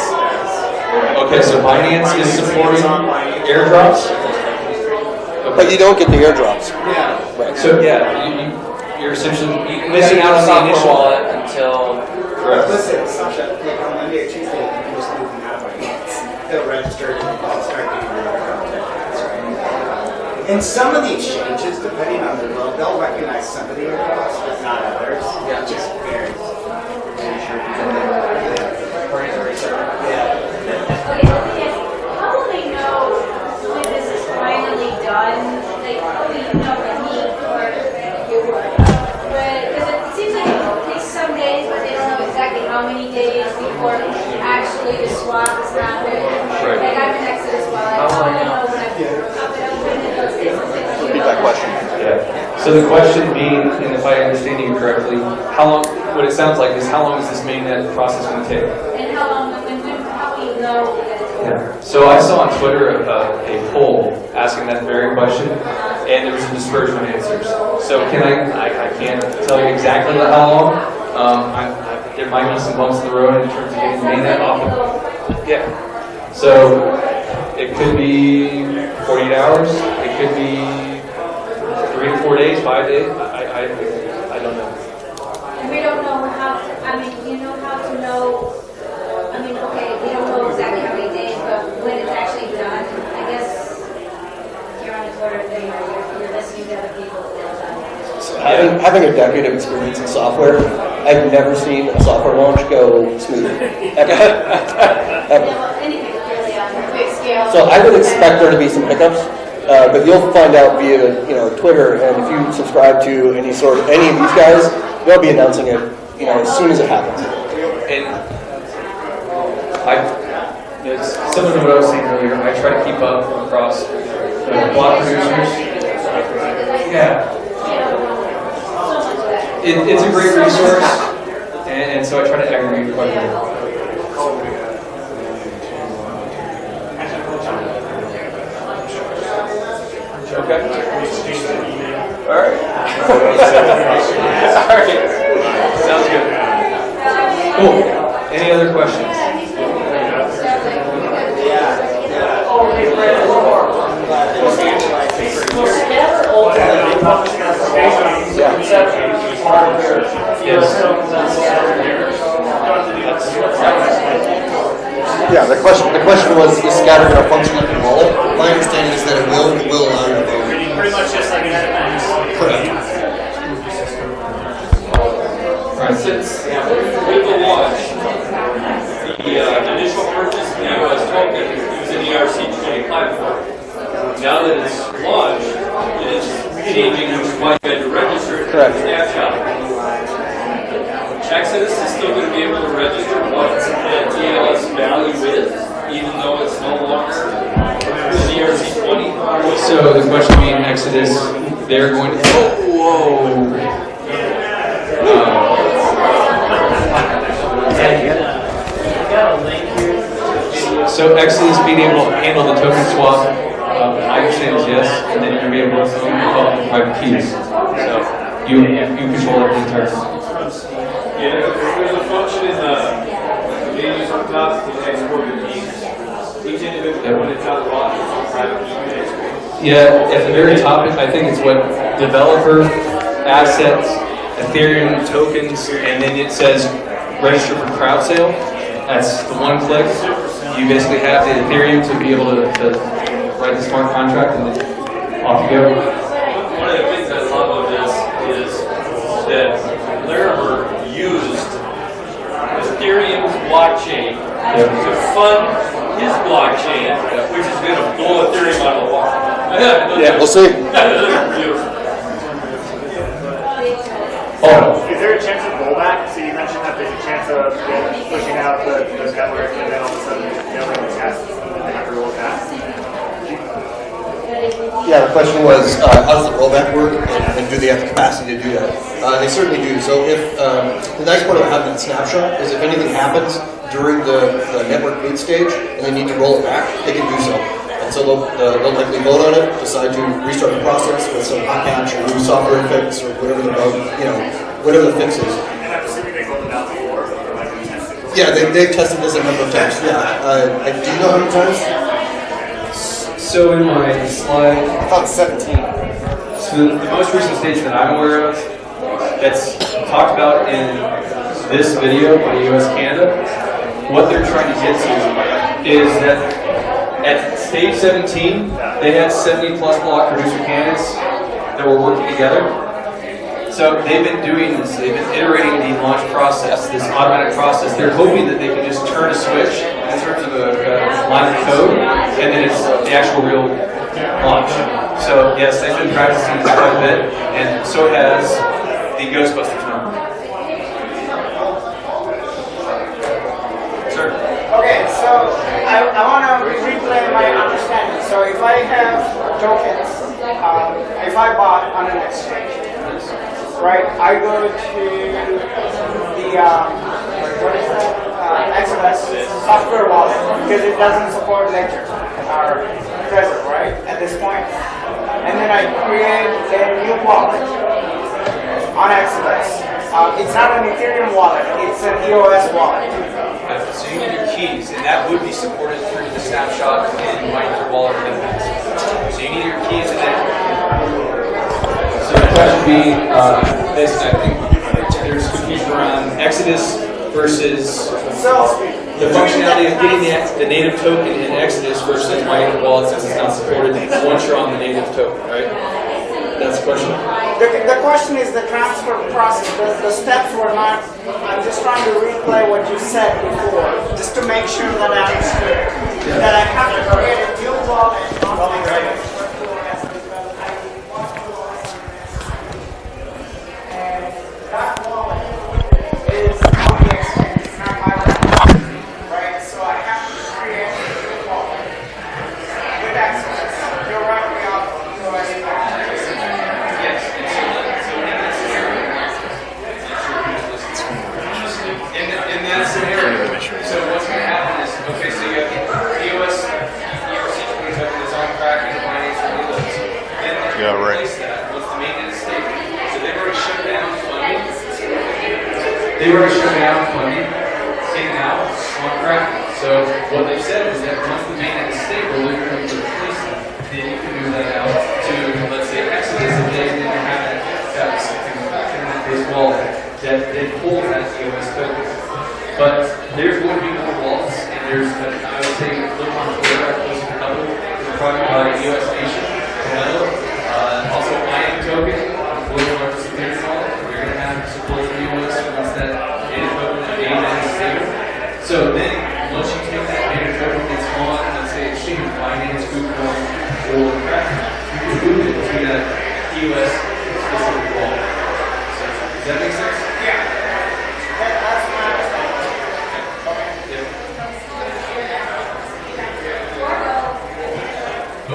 Okay, so Binance is supporting airdrops? Okay. But you don't get the airdrops. Yeah. Right. So you're essentially missing You out on the software initial wallet until. Correct. Listen, stop that. Like on Monday or Tuesday, you can just move them out of finance. They'll register and they'll start doing your contact, right? And some of the exchanges, depending on their load, they'll recognize some of the airdrops, but not others. Yeah. It just varies. How will they know when this is finally done? Like, how will you know the need for your work? Because it seems like it takes some days, but they don't know exactly how many days before actually the swap is happening. Right. Like, I'm an Exodus wallet. How will I know when I'm up and open and those days? Repeat that question. Yeah. So the question being, and if I understand you correctly, how long? What it sounds like is how long is this mainnet process going to take? And how long, how will you know that it's over? Yeah. So I saw on Twitter a poll asking that very question, and there was a dispersion of answers. So I can't tell you exactly how long. There might be some bumps in the road in terms of getting the mainnet off. Yeah. So it could be 48 hours. It could be 3 to 4 days, 5 days. I don't know. And we don't know how to, you know how to know, okay, we don't know exactly how many days, but when it's actually done, I guess you're on a Twitter thing or you're listening to other people. So having a decade of experience in software, I've never seen a software launch go smoothly. Ever. Anything really on a big scale. So I would expect there to be some hiccups, but you'll find out via Twitter, and if you subscribe to any of these guys, they'll be announcing it as soon as it happens. And it's similar to what I was saying earlier. I try to keep up across block producers. Yeah. It's a great resource, and so I try to aggregate quite a bit. Okay. All right. All right. Sounds good. Cool. Any other questions? Yeah, the question was, is Scatter going to function like a wallet? My understanding is that it will allow you to vote. Pretty much just like an MetaMask. Correct. Right, since with the launch, the initial purchase of the EOS token was an ERC20 platform. Now that it's launched, it is changing which one you had to register it. Correct. Snapshot. able to register what the EOS value is, even though it's no longer an ERC-20? So the question being Exodus, they're going to, So Exodus being able to handle the token swap, I understand is yes, and then you're going to be able to call it private keys. So you control it the entire time. Yeah, there's a function in the menus on top to export the keys. Each individual when it's out of the box is a private key to export. Yeah, at the very top, I think it's what developer, assets, Ethereum tokens, and then it says register for crowd sale. That's the one click. You basically have the Ethereum to be able to write the smart contract, and then off you go. One of the things I love of this is that Larimer used Ethereum's blockchain to fund his blockchain, which is going to blow Ethereum out of the water. Yeah, we'll see. Is there a chance of rollback? So you mentioned that there's a chance of pushing out the network and then all of a sudden failing the test and they have to roll it back. Yeah, the question was, how does the rollback work, and do they have the capacity to do that? They certainly do. So if the nice part about having that snapshot is if anything happens during the network boot stage and they need to roll it back, they can do so. And so they'll likely vote on it, decide to restart the process with some hot patch or new software fix or whatever the bug, whatever the fix is. And I'm assuming they rolled it out before, or like they tested it. Yeah, they've tested this a number of times. Yeah, do you know how many times? So in my slide, I thought 17. so the most recent stage that I'm aware of that's talked about in this video by EOS Canada, what they're trying to get to is that at stage 17, they had 70 plus block producer candidates that were working together. So they've been doing this, they've been iterating the launch process, this automatic process. They're hoping that they can just turn a switch in terms of a line of code, and then it's the actual real launch. So yes, they've been practicing this quite a bit, and so has the Ghostbusters now. Sir? Okay, so I want to replay my understanding. So if I have tokens, if I bought on an exchange, right, I go to the what is that? XLS software wallet because it doesn't support Ledger or Trezor, right, at this point. And then I create a new wallet on XLS. It's not an Ethereum wallet, it's an EOS wallet. So you need your keys, and that would be supported through the snapshot in Eigner wallet or anything. So you need your keys in there. So the question being, this, I think there's confusion around Exodus versus the functionality of getting the native token in Exodus versus Eigner wallet since it's not supported once you're on the native token, right? That's the question. The question is the transfer process. The steps were not. I'm just trying to replay what you said before, just to make sure that I understood. That I have to create a new wallet. And that wallet is on the exchange. It's not my wallet, right? So I have to create a new wallet with access directly off of EOS. In that scenario, so what's going to happen is, okay, so you have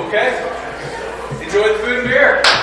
Okay. Enjoy the food and beer.